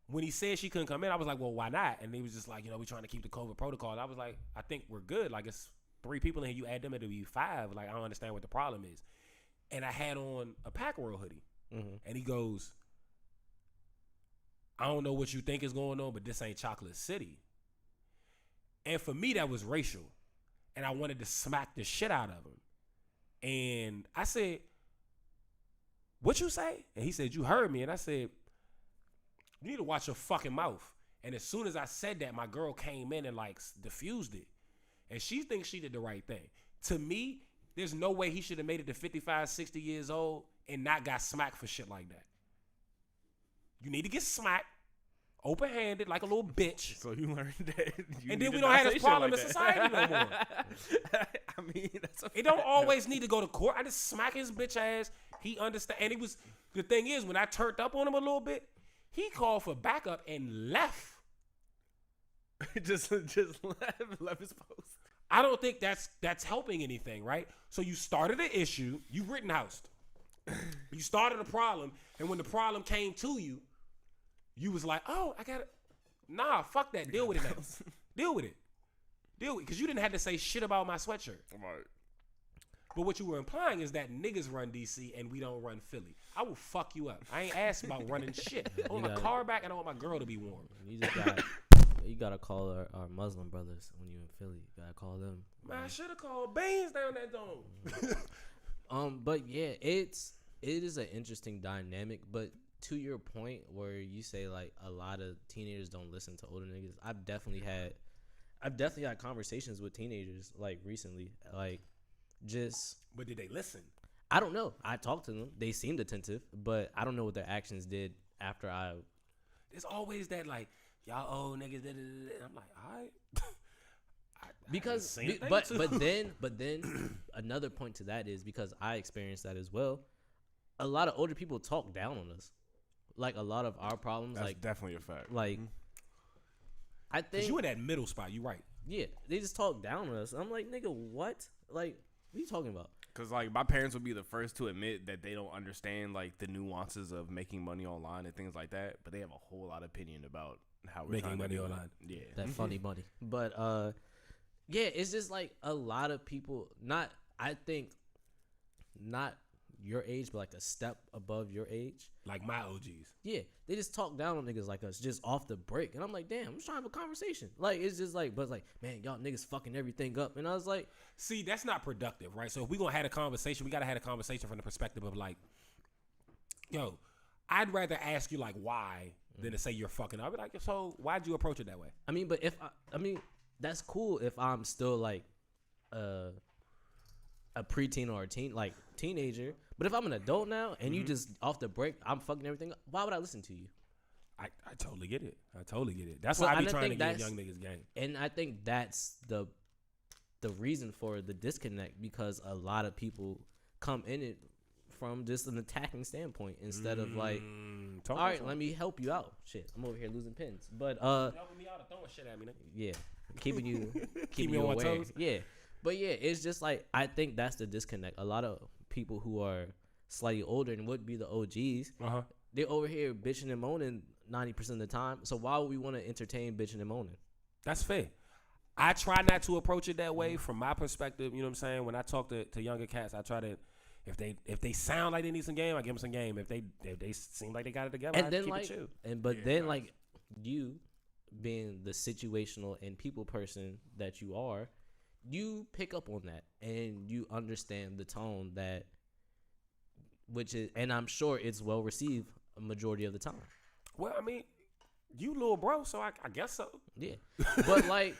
when he said she couldn't come in, I was like, well, why not? And he was just like, we're trying to keep the COVID protocol. I was like, I think we're good. Like, it's 3 people in here. You add them, it'll be 5. Like, I don't understand what the problem is. And I had on a Pack World hoodie. Mm-hmm. And he goes, I don't know what you think is going on, but this ain't Chocolate City. And for me, that was racial. And I wanted to smack the shit out of him. And I said, what you say? And he said, you heard me. And I said, you need to watch your fucking mouth. And as soon as I said that, my girl came in and like diffused it. And she thinks she did the right thing. To me, there's no way he should have made it to 55, 60 years old and not got smacked for shit like that. You need to get smacked, open-handed, like a little bitch. So you learned that. And then we don't have this problem in society no more. I mean, that's a It don't always need to go to court. I just smack his bitch ass. He understand. And the thing is, when I turned up on him a little bit, he called for backup and left. just left his post. I don't think that's helping anything, right? So you started an issue. You Rittenhoused. You started a problem. And when the problem came to you, you was like, oh, I got it. Nah, fuck that. Deal with it now. Deal with it. Because you didn't have to say shit about my sweatshirt. Right. But what you were implying is that niggas run DC and we don't run Philly. I will fuck you up. I ain't asked about running shit. I want my car back and I want my girl to be warm. You gotta call our Muslim brothers when you in Philly. You gotta call them. Man, I should have called Beans down that dome. But yeah, it is an interesting dynamic. But to your point where you say like a lot of teenagers don't listen to older niggas, I've definitely had conversations with teenagers like recently, like just. But did they listen? I don't know. I talked to them. They seemed attentive, but I don't know what their actions did after I. There's always that like y'all old niggas. I'm like, all right. Because but then another point to that is because I experienced that as well. A lot of older people talk down on us, like a lot of our problems. That's like definitely a fact. Like I think you in that middle spot. You right. Yeah, they just talk down on us. I'm like, nigga, what? Like, what are you talking about? Because like my parents would be the first to admit that they don't understand like the nuances of making money online and things like that, but they have a whole lot of opinion about how we're making money do online. Yeah, that funny money. But yeah, it's just like a lot of people. I think not your age, but like a step above your age. Like my OGs. Yeah, they just talk down on niggas like us just off the break. And I'm like, damn, I'm just trying to have a conversation. Like, it's just like, but it's like, man, y'all niggas fucking everything up. And I was like, see, that's not productive, right? So if we're going to have a conversation, we got to have a conversation from the perspective of like, yo, I'd rather ask you like why than to say you're fucking up. I'd be like, so why'd you approach it that way? I mean, but if I mean, that's cool if I'm still like a preteen or a teenager. But if I'm an adult now and you just off the break, I'm fucking everything up, why would I listen to you? I totally get it. That's why I be trying to get young niggas game. And I think that's the reason for the disconnect, because a lot of people come in it from just an attacking standpoint instead of like, all right, let me help you out. Shit, I'm over here losing pins. But helping me out or throwing shit at me, nigga. Yeah, keeping you Keep me on my aware. toes. Yeah, but yeah, it's just like I think that's the disconnect. A lot of people who are slightly older and would be the OGs, they're over here bitching and moaning 90% of the time. So why would we want to entertain bitching and moaning? That's fair. I try not to approach it that way from my perspective. You know what I'm saying? When I talk to younger cats, I try to, if they sound like they need some game, I give them some game. If they seem like they got it together, And I then keep like, it chill. then like you being the situational and people person that you are, you pick up on that and you understand the tone that, which is, and I'm sure it's well received a majority of the time. Well, I mean, you little bro, so I guess so. Yeah, but like,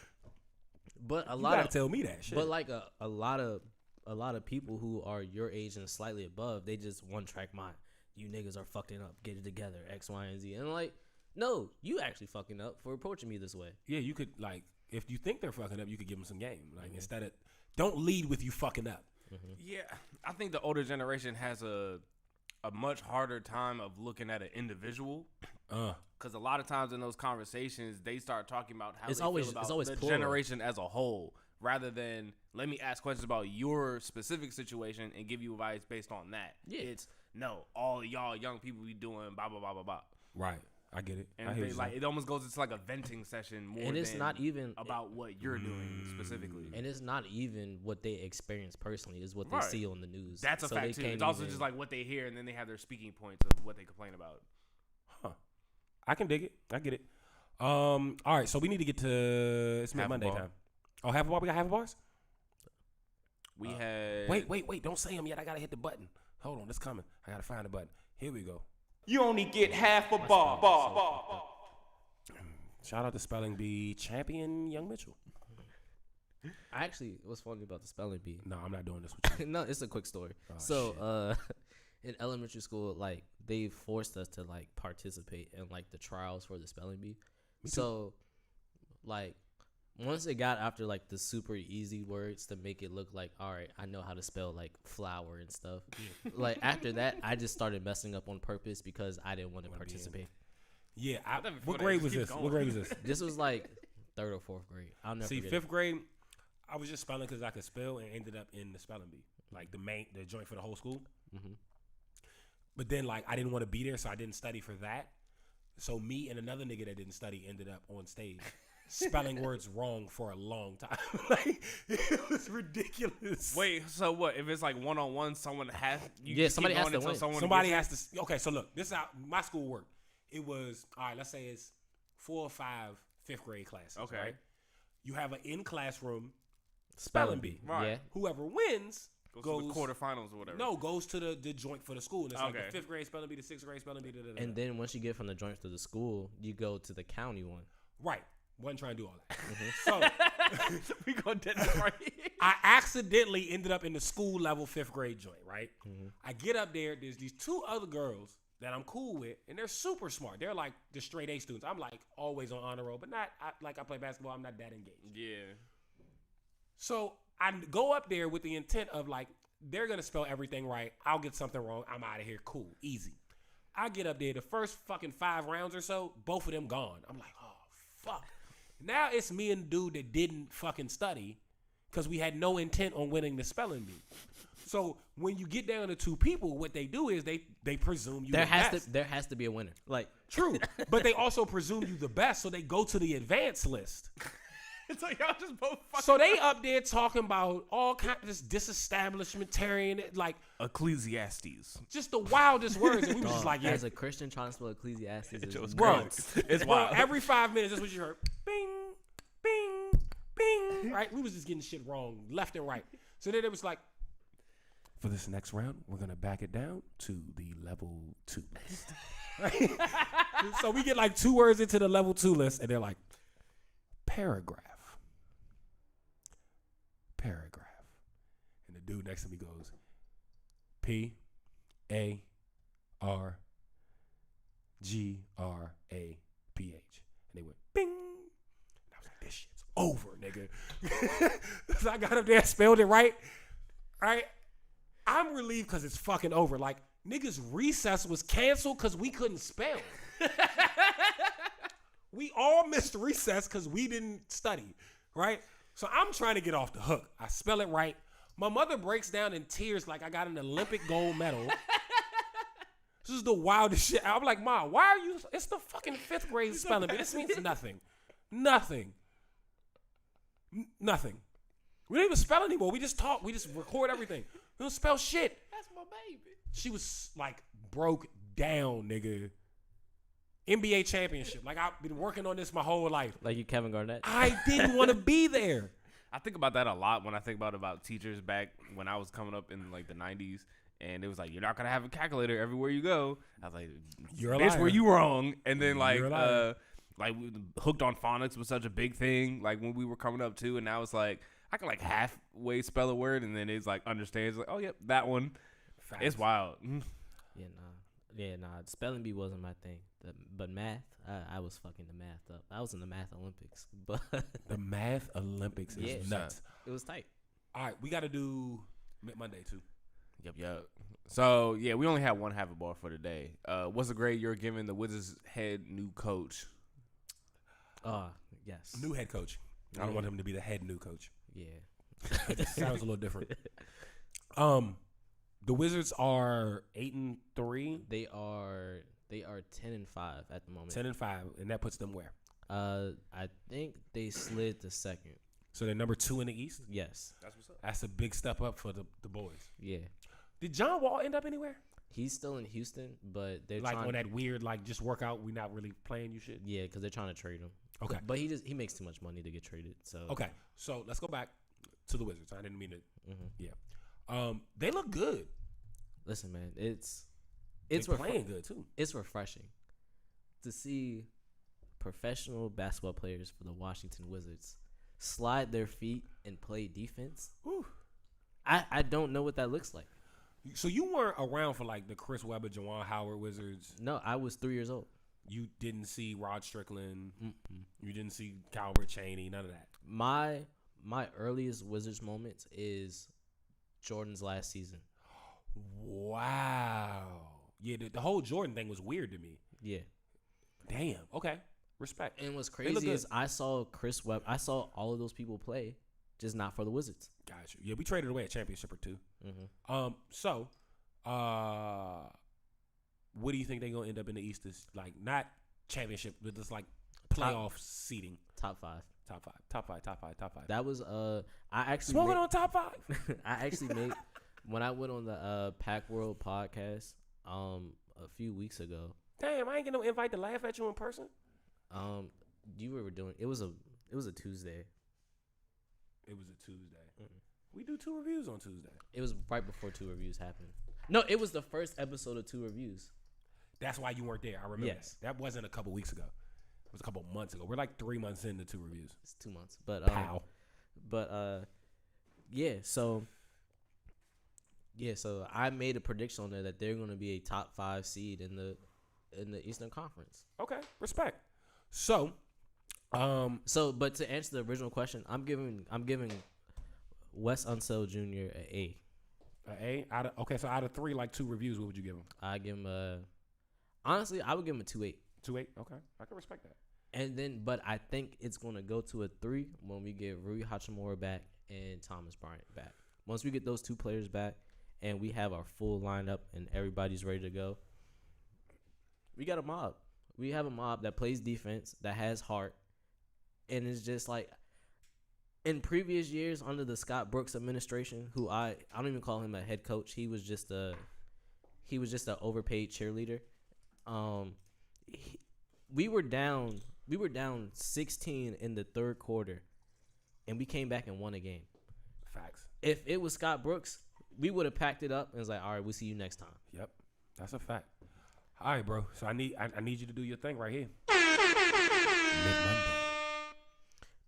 but a You lot gotta of tell me that shit. but like a lot of people who are your age and slightly above, they just one track mind. You niggas are fucking up. Get it together. X, Y, and Z. And like, no, you actually fucking up for approaching me this way. Yeah, you could like, if you think they're fucking up, you could give them some game. Like instead of, don't lead with you fucking up. Yeah, I think the older generation has a much harder time of looking at an individual. Because a lot of times in those conversations, they start talking about how It's they always- feel about it's always the plural. generation as a whole, rather than let me ask questions about your specific situation and give you advice based on that. Yeah. It's no, all of y'all young people be doing blah blah blah blah blah. Right. I get it. I And hear they, what you're like saying. it almost goes into like a venting session more And it's than not even about what you're doing specifically. and it's not even what they experience personally. It's what they Right. see on the news. That's a So fact they too. can't It's also even- just like what they hear, and then they have their speaking points of what they complain about. I can dig it. I get it. All right, so we need to get to it's Half a Monday bar. time. Oh, half a bar. We got half a bars. We had Wait! Don't say them yet. I gotta hit the button. Hold on, it's coming. I gotta find the button. Here we go. You only get half a bar. Shout out to Spelling Bee champion Young Mitchell. I actually, what's funny about the spelling bee? No, I'm not doing this with you. No, it's a quick story. Oh, So, in elementary school, like they forced us to like participate in like the trials for the spelling bee. So, like, once it got after like the super easy words to make it look like, all right, I know how to spell like flower and stuff. Like after that, I just started messing up on purpose because I didn't want to participate. Yeah. before What they grade just was keep this? going. What grade was this? This was like 3rd or 4th grade. I'll never See, forget 5th grade, I was just spelling because I could spell and ended up in the spelling bee, like the joint for the whole school. But then, like, I didn't want to be there, so I didn't study for that. So me and another nigga that didn't study ended up on stage spelling words wrong for a long time. Like, it was ridiculous. Wait, so what? If it's like one-on-one, someone has you Yeah, just keep somebody has going to until win. someone Somebody gets has to. Okay, so look, this is how my school worked. It was all right. Let's say it's 4 or 5 5th grade classes. Okay. Right? You have an in classroom spelling bee. Right. Yeah. Whoever wins goes to the quarterfinals or whatever. No, goes to the joint for the school. And it's like Okay. the 5th grade spelling bee, the 6th grade spelling bee. And then once you get from the joint to the school, you go to the county one. right, wasn't trying to do all that. So we go dead to right. I accidentally ended up in the school level 5th grade joint. Right, I get up there. There's these 2 other girls that I'm cool with, and they're super smart. They're like the straight A students. I'm like always on honor roll, but not like I play basketball. I'm not that engaged. Yeah. So I go up there with the intent of like, they're going to spell everything right. I'll get something wrong. I'm out of here. Cool. Easy. I get up there. The first fucking 5 rounds or so, both of them gone. I'm like, oh, fuck. Now it's me and the dude that didn't fucking study because we had no intent on winning the spelling bee. So when you get down to 2 people, what they do is they presume you There the has best. to there has to be a winner. Like True. But they also presume you the best, so they go to the advanced list. So y'all just both fucking So they up there talking about all kinds of this disestablishmentarian, like Ecclesiastes. just the wildest words. And we was just like, yeah, as a Christian trying to spell Ecclesiastes is bro. nuts. It's Bro, wild. every 5 minutes, that's what you heard. Bing, bing, bing. Right? We was just getting shit wrong, left and right. So then it was like, for this next round, we're gonna back it down to the level 2 list. Right? So we get like 2 words into the level 2 list, and they're like, paragraph. And the dude next to me goes, P-A-R-G-R-A-P-H. And they went, bing. And I was like, this shit's over, nigga. So I got up there, spelled it right. Right? I'm relieved because it's fucking over. Like, niggas' recess was canceled because we couldn't spell. We all missed recess because we didn't study, right? So I'm trying to get off the hook. I spell it right. My mother breaks down in tears like I got an Olympic gold medal. This is the wildest shit. I'm like, Ma, why are you? It's the fucking 5th grade spelling bee. This means nothing. Nothing. Nothing. We don't even spell anymore. We just talk. We just record everything. We don't spell shit. That's my baby. She was like broke down, nigga. NBA championship. Like, I've been working on this my whole life. Like you, Kevin Garnett. I didn't want to be there. I think about that a lot when I think about teachers back when I was coming up in like the 90s. And it was like, you're not going to have a calculator everywhere you go. I was like, You're a bitch, liar. were you wrong? And then like Hooked on Phonics was such a big thing. Like when we were coming up too. And now it's like, I can like halfway spell a word. And then it's like, understands like, oh, yep, that one. Facts. It's wild. Yeah, nah. Spelling bee wasn't my thing. But math, I was fucking the math up. I was in the math Olympics. But The math Olympics is nuts. it was tight. All right, we got to do Monday too. Yep. So, yeah, we only have one half a bar for today. What's the grade you're giving the Wizards head new coach? Yes. New head coach. I don't want him to be the head new coach. Yeah. It sounds a little different. The Wizards are 8-3. They are 10-5 at the moment. 10-5, and that puts them where? I think they slid to second. So they're number 2 in the East. Yes. That's what's up. That's a big step up for the boys. Yeah. Did John Wall end up anywhere? He's still in Houston, but they're Like trying on that weird, like just work out. We not really playing you shit. Yeah, because they're trying to trade him. Okay. But he makes too much money to get traded. So Okay, so let's go back to the Wizards. I didn't mean to. Mhm. Yeah. They look good. Listen, man, it's They're playing good too. It's refreshing to see professional basketball players for the Washington Wizards slide their feet and play defense. Whew. I don't know what that looks like. So you weren't around for like the Chris Webber, Juwan Howard Wizards. No, I was 3 years old. You didn't see Rod Strickland. You didn't see Calbert Chaney. None of that. My earliest Wizards moments is Jordan's last season. Wow. Yeah, the whole Jordan thing was weird to me. Yeah. Damn. Okay. Respect. And what's They look crazy good. is I saw Chris Webber. I saw all of those people play, just not for the Wizards. Got you. Yeah, we traded away a championship or two. Mm-hmm. So, what do you think they're gonna end up in the East? Is like not championship, but just like playoff seeding. Top 5. Top five. That was I actually Smoking on top 5. I actually made when I went on the Pack World podcast a few weeks ago. Damn, I ain't get no invite to laugh at you in person. You were doing it was a Tuesday. It was a Tuesday. We do 2 reviews on Tuesday. It was right before 2 reviews happened. No, it was the first episode of 2 reviews. That's why you weren't there. I remember. Yes. That wasn't a couple weeks ago. It was a couple months ago. We're like 3 months into 2 reviews. It's 2 months, but Pow. yeah. So I made a prediction on there that they're going to be a top 5 seed in the Eastern Conference. Okay, respect. So, but to answer the original question, I'm giving Wes Unseld Jr. an A. A. So out of 3, like 2 reviews, what would you give him? I give him honestly, I would give him a 2.8. 2.8. Okay, I can respect that. And then, but I think it's going to go to a 3 when we get Rui Hachimura back and Thomas Bryant back. Once we get those 2 players back and we have our full lineup and everybody's ready to go, we got a mob. We have a mob that plays defense, that has heart, and it's just like in previous years under the Scott Brooks administration, who I don't even call him a head coach. He was just an overpaid cheerleader. We were down 16 in the 3rd quarter, and we came back and won a game. Facts. If it was Scott Brooks, we would have packed it up and was like, all right, we'll see you next time. Yep, that's a fact. All right, bro. So I need you to do your thing right here.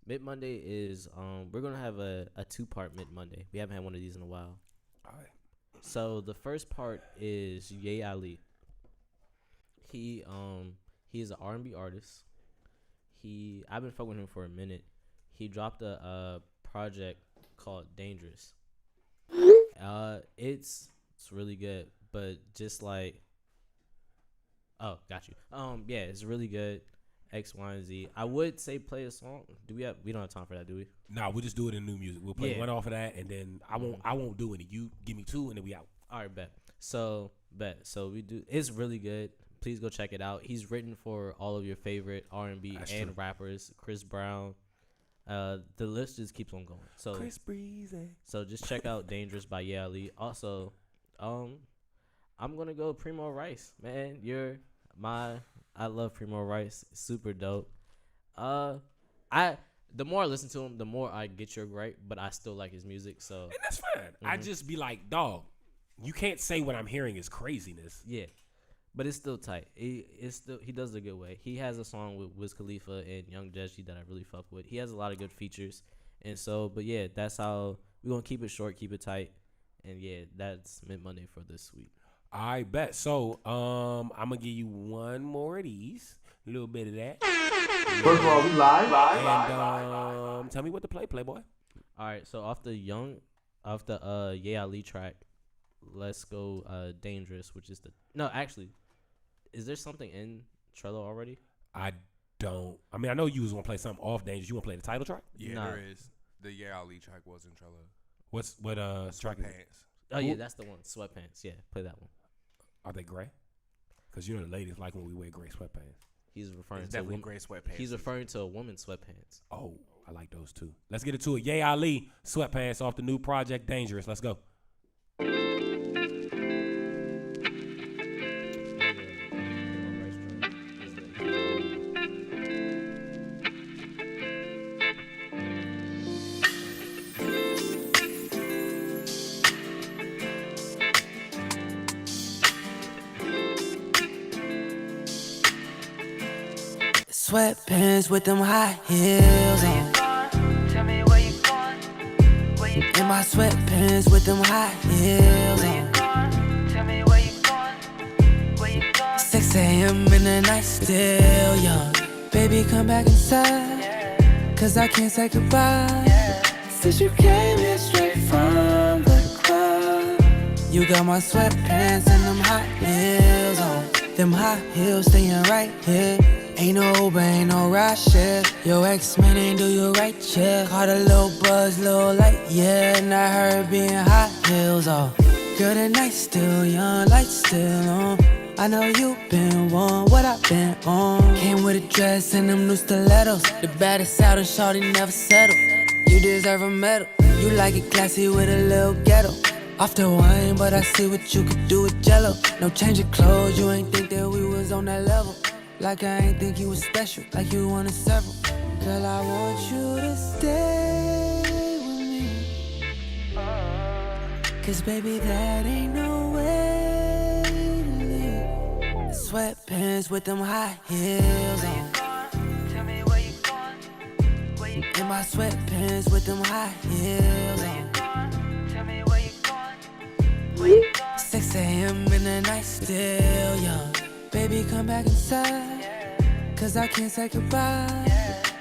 Mid Monday is we're gonna have a 2-part Mid Monday. We haven't had one of these in a while. All right. So the first part is Ye Ali. He is an R&B artist. I've been fucking with him for a minute. He dropped a project called Dangerous. It's really good, but just like, oh, got you. Yeah, it's really good. X, Y, and Z. I would say play a song. We don't have time for that, do we? Nah, we'll just do it in new music. We'll play one off of that, and then I won't do any. You give me 2, and then we out. All right, bet. So we do. It's really good. Please go check it out. He's written for all of your favorite R&B and rappers, Chris Brown. The list just keeps on going. So Chris Breezy. So just check out "Dangerous" by Ye Ali. Also, I'm gonna go Primo Rice. Man, I love Primo Rice. Super dope. The more I listen to him, the more I get your gripe, but I still like his music. So And that's fine. I just be like, dog, you can't say what I'm hearing is craziness. yeah, but it's still tight. He does it a good way. He has a song with Wiz Khalifa and Young Jeezy that I really fuck with. He has a lot of good features, and so, but yeah, that's how we're gonna keep it short, keep it tight, and yeah, that's Mid Monday for this week. I bet. So, I'm gonna give you one more of these, a little bit of that, First of all, we live. and tell me what to play, Playboy. All right, so off the Ye Ali track, let's go Dangerous, which is actually, is there something in Trello already? I know you was gonna play something off Dangerous. You wanna play the title track? Yeah, Nah. there is. The Ye Ali track was in Trello. What track is it? Pants. Oh yeah, that's the one. Sweatpants. Yeah, play that one. Are they gray? Because you know the ladies like when we wear gray sweatpants. He's referring It's to definitely women. gray sweatpants. He's referring to a woman's sweatpants. Oh, I like those too. Let's get into it. Ye Ali, Sweatpants off the new project Dangerous. Let's go. Sweatpants with them high heels on. Tell me where you going? Where you In my sweatpants with them high heels on. going? Tell me where you going? Where you going? 6 a.m. in the night, still young. Baby, come back inside, cause I can't say goodbye. Since you came here straight from the club. You got my sweatpants and them high heels on. Them high heels staying right here. Ain't no Uber, ain't no ride share. Your ex-man ain't do you right, yeah. Caught a little buzz, little light, yeah. And I heard being high heels off. Girl, the night's still young, lights still on. I know you been one, what I been on. Came with a dress and them new stilettos. The baddest out and shorty never settle. You deserve a medal. You like it classy with a little ghetto. Off the wine, but I see what you could do with Jello. No change of clothes, you ain't think that we was on that level. Like I ain't think you was special, like you wanted several. Girl, I want you to stay with me. Cause baby, that ain't no way to leave. Sweatpants with them high heels on. Tell me where you going? Where you In my sweatpants with them high heels on. going? Tell me where you going? Where you going? 6 a.m. in the night, still young. Baby, come back inside, cause I can't say goodbye.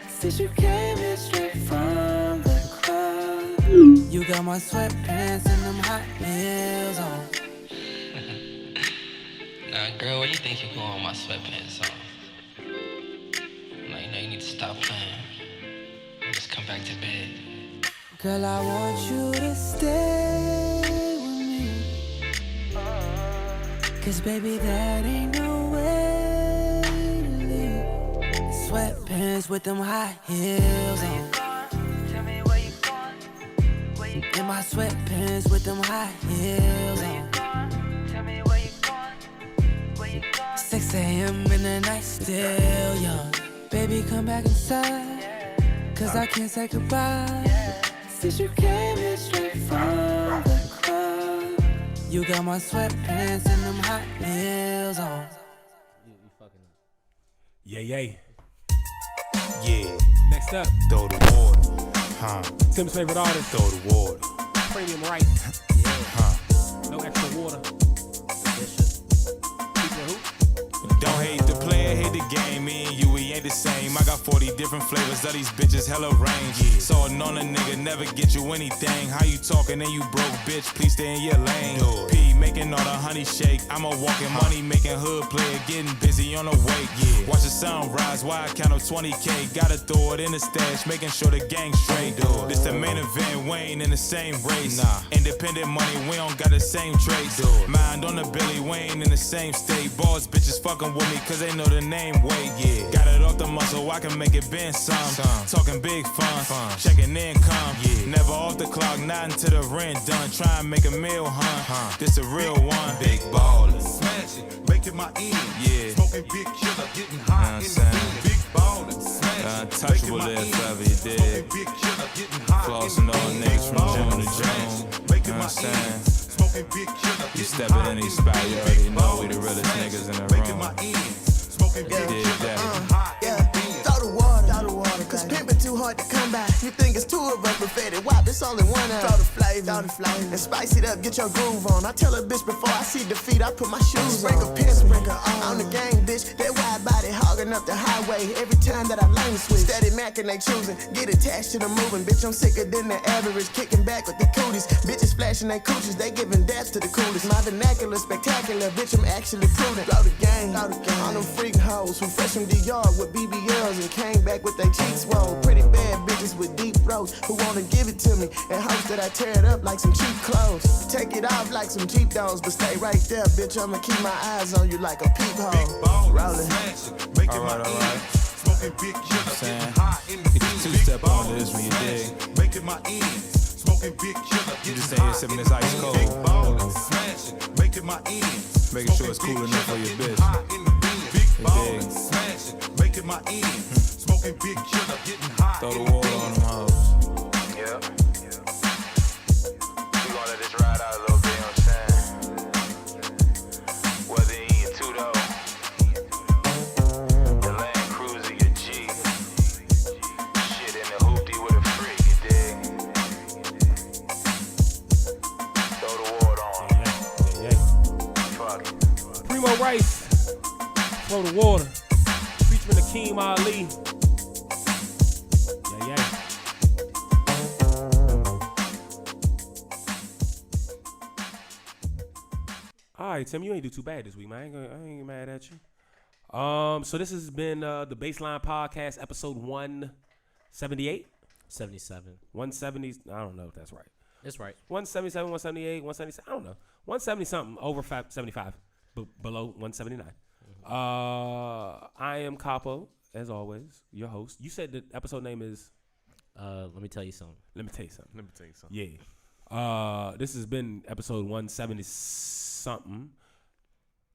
Since you came here straight from the club. You got my sweatpants and them high heels on. Nah, girl, where you think you're going with my sweatpants on? Now you know you need to stop playing. And just come back to bed. Girl, I want you to stay with me. Cause baby, that ain't no way to leave. Sweatpants with them high heels on. Tell me where you going? Where you In my sweatpants with them high heels on. going? Tell me where you going? Where you going? 6 a.m. in the night, still young. Baby, come back inside, cause I can't say goodbye. Since you came here straight from the club. You got my sweatpants and them high heels on. You fucking up. Yay. Yeah, Next up, throw the water. Huh, Tim's favorite artist, throw the water. Premium Rice. Huh. No extra water. Featuring who? Don't hate the player, hate the game. Me and you, we ain't the same. I got 40 different different flavors of these bitches, hella range. So on a nigga, never get you anything. How you talking and you broke, bitch? Please stay in your lane. P making all the honey shake. I'm a walking money making hood player, getting busy on the wake. Watch the sun rise, while I count up 20K. Gotta throw it in the stash, making sure the gang straight. This the main event, we ain't in the same race. Independent money, we don't got the same traits. Mind on the Billy, we ain't in the same state. Boss bitches fucking with me cause they know the name way. Got it off the muscle, I can make it bend some. Talking big fun, checking income. Never off the clock, not until the rent done. Try and make a meal, this a real one. Big baller, smashing, making my end. Smoking big killer, getting high in the wind. Big baller, smashing, Untouchable there forever, you dig. big killer, getting high Flossing all niggas from June to June. You know what I'm saying? Smoking big killer, You stepping in these spots, you already know we the realest niggas in the making my room. ends. Smoking big Dig killer, that. high in the wind. Throw the water, cause pimpin' too hard to come by. You think it's two of us, but fed it wop, it's only one of us. Throw the flavor, and spice it up, get your groove on. I tell a bitch before I see defeat, I put my shoes on. Sprinkle on the gang, bitch. That wide body hogging up the highway. Every time that I lane switch, steady mackin', they choosing. Get attached to the moving, bitch. I'm sicker than the average, kicking back with the cooties. Bitches flashing their coochies, they giving daps to the coolest. My vernacular spectacular, bitch. I'm actually prudent. Throw the gang, on them freak hoes who fresh from DR with BBLs and came back with their cheeks swole. Pretty bad bitches with deep throats who wanna give it to me and hopes that I tear it up like some cheap clothes. Take it off like some Jeep dogs, but stay right there, bitch. I'ma keep my eyes on you like a peephole. Rollin'. Alright. Smoking big killer, Saying, getting high in the get wind. the two-step on this when you dig. Making my ends. Smoking big killer, You just getting stay here high sipping in this the ice wind. cold. Big baller, smashing, making my ends. Making sure it's cool enough for your bitch. High in the wind. Big You baller, dig? smashing, making my ends. Smoking big killer, getting high Throw the in the water on them hoes. Yeah. We gonna let this ride out a little bit, you know what I'm saying? Whether you eating two though, your Land Cruiser, your G, shit in the hoopty with a freak, you dig? Throw the water on. Fuck it. Primo Rice, Throw the Water, featuring Akeem Ali. Yeah. All right, Tim, you ain't do too bad this week, man. I ain't mad at you. So this has been the Baseline Podcast, episode 178, 77. 170. I don't know if that's right. That's right. 177, 178, 177. I don't know. 170 something over 75, below 179. I am Capo, as always, your host. You said the episode name is. Let me tell you something. Let me tell you something. Yeah. This has been episode 170 something.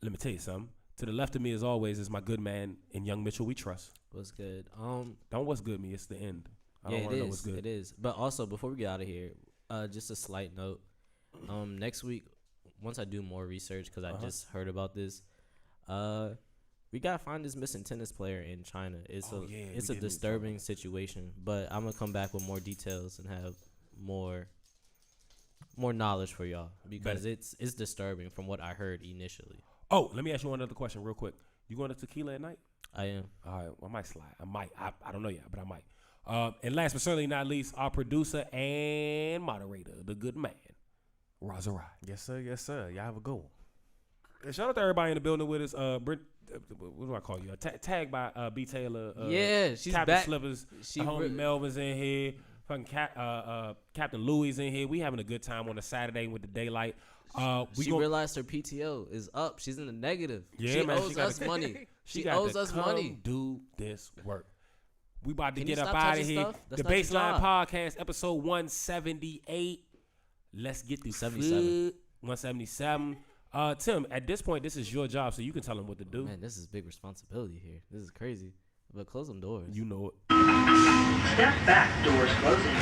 Let me tell you something. To the left of me, as always, is my good man in Young Mitchell. We trust. What's good? Don't what's good me. It's the end. I don't want to know what's good. It is. But also, before we get out of here, just a slight note. Next week, once I do more research, because I just heard about this, we gotta find this missing tennis player in China. It's a disturbing situation. But I'm gonna come back with more details and have more knowledge for y'all, because it's disturbing from what I heard initially. Oh, let me ask you one other question real quick. You going to tequila at night? I am. All right, well, I might slide. I don't know yet, but I might. And last but certainly not least, our producer and moderator, the good man, Razarai. Yes, sir. Y'all have a good one. And shout out to everybody in the building with us. What do I call you? Tagged by B. Taylor. Yeah, she's Captain back. Slippers. The homie Melvin's in here. Fucking Captain Louis in here. We having a good time on a Saturday with the daylight. She realized her PTO is up. She's in the negative. Yeah, she man, owes us money. She owes us come money. Do this work. We about to Can get you up stop out of touching here. stuff? That's The not your Baseline job. Podcast, episode 178. Let's get through 77. 177. Tim, at this point, this is your job, so you can tell them what to do. Man, this is big responsibility here. This is crazy. But close them doors. You know it. Step back, doors closing.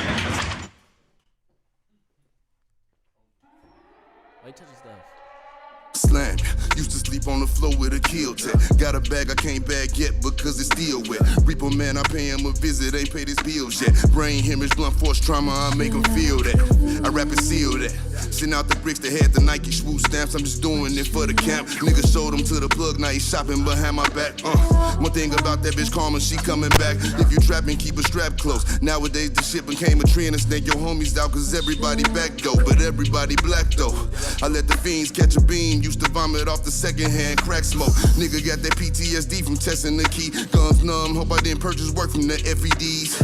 Why you touching stuff? Slam, Used to sleep on the floor with a kill tech. Got a bag I can't bag yet because it's still wet. Reaper man, I pay him a visit, ain't paid his bills yet. Brain hemorrhage, blunt force trauma, I make him feel that. I rap and seal that. Send out the bricks that had the Nike swoop stamps. I'm just doing it for the camp. Nigga showed him to the plug, now he shopping behind my back. One thing about that bitch Karma, she coming back. If you trapping, keep a strap close. Nowadays the shit became a trend and snake your homies out cause everybody back though, but everybody black though. I let the fiends catch a beam, used to vomit off the secondhand crack smoke. Nigga got that PTSD from testing the key. Guns numb, hope I didn't purchase work from the FEDs.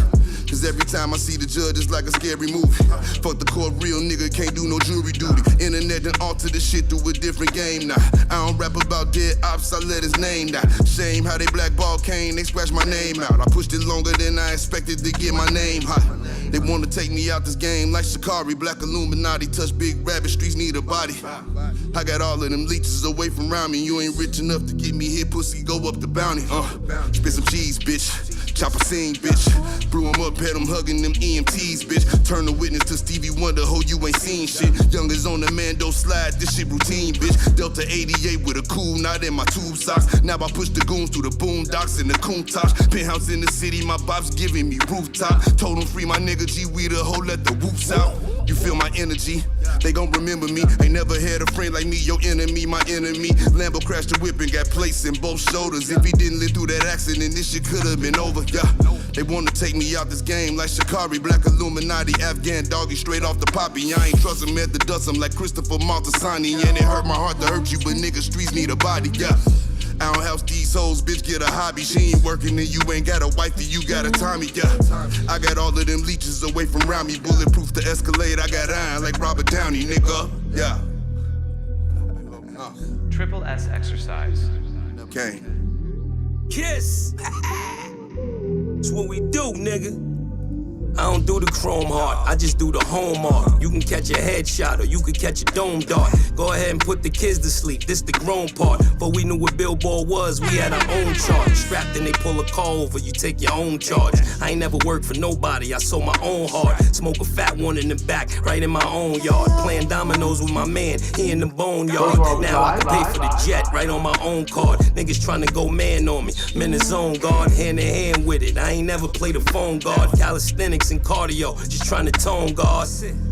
Cause every time I see the judge, it's like a scary movie. Fuck the court, real nigga can't do no jury duty. Internet done alter the shit through a different game now. I don't rap about dead ops, I let his name down. Shame how they blackball Kane, they scratch my name out. I pushed it longer than I expected to get my name hot. They wanna take me out this game like Shikari. Black Illuminati, touch big rabbit, streets need a body. I got all of them leeches away from around me. You ain't rich enough to get me here, pussy, go up the bounty. Spit some cheese, bitch. Chop a scene, bitch. Brew 'em up, had 'em hugging them EMTs, bitch. Turn the witness to Stevie Wonder, ho, you ain't seen shit. Youngers on the Mando slide, this shit routine, bitch. Delta 88 with a cool knot in my tube socks. Now I push the goons through the boondocks and the coon tops. Penthouse in the city, my bops giving me rooftop. Told 'em free my nigga G, we the hoe, let the whoops out. You feel my energy, they gon' remember me. Ain't never had a friend like me, your enemy, my enemy. Lambo crashed the whip and got placed in both shoulders. If he didn't live through that accident, this shit could've been over, yeah. They wanna take me out this game like Shikari. Black Illuminati, Afghan doggy, straight off the poppy. I ain't trust him at the dust, I'm like Christopher Maltasani. And it hurt my heart to hurt you, but nigga, streets need a body, yeah. I don't house these hoes, bitch, get a hobby. She ain't working and you ain't got a wifey, you got a Tommy, yeah. I got all of them leeches away from around me. Bulletproof to Escalade, I got iron like Robert Downey, nigga, yeah. Triple S exercise. Okay. Kiss. That's what we do, nigga. I don't do the chrome heart, I just do the home art. You can catch a headshot or you can catch a dome dart. Go ahead and put the kids to sleep, this the grown part. But we knew what Billboard was, we had our own chart. Strapped and they pull a car over, you take your own charge. I ain't never worked for nobody, I sold my own heart. Smoke a fat one in the back, right in my own yard. Playing dominoes with my man, he in the boneyard. Now I can pay for the jet, right on my own card. Niggas tryna go man on me, I'm in the zone guard. Hand in hand with it, I ain't never played a phone guard. Calisthenics and cardio, just tryna tone guard.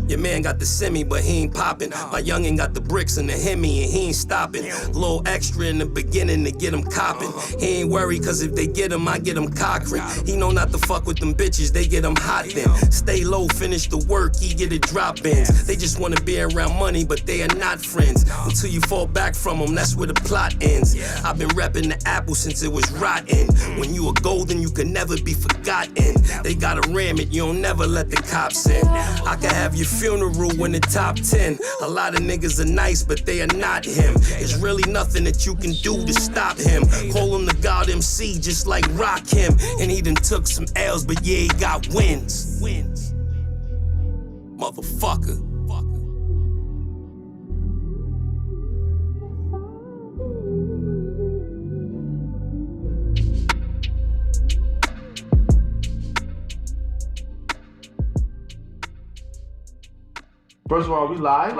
Your man got the semi, but he ain't popping. My youngin' got the bricks and the Hemi, and he ain't stopping. Little extra in the beginning to get him copping. He ain't worried, cause if they get him, I get him cockring. He know not to fuck with them bitches, they get him hot then. Stay low, finish the work, he get it drop ins. They just wanna be around money, but they are not friends. Until you fall back from them, that's where the plot ends. I've been repping the apple since it was rotten. When you are golden, you can never be forgotten. They gotta ram it, you don't never let the cops in. I can have your funeral in the top 10. A lot of niggas are nice, but they are not him. There's really nothing that you can do to stop him. Call him the God MC, just like Rock him. And he done took some L's, but yeah, he got wins. Motherfucker. First of all, we live.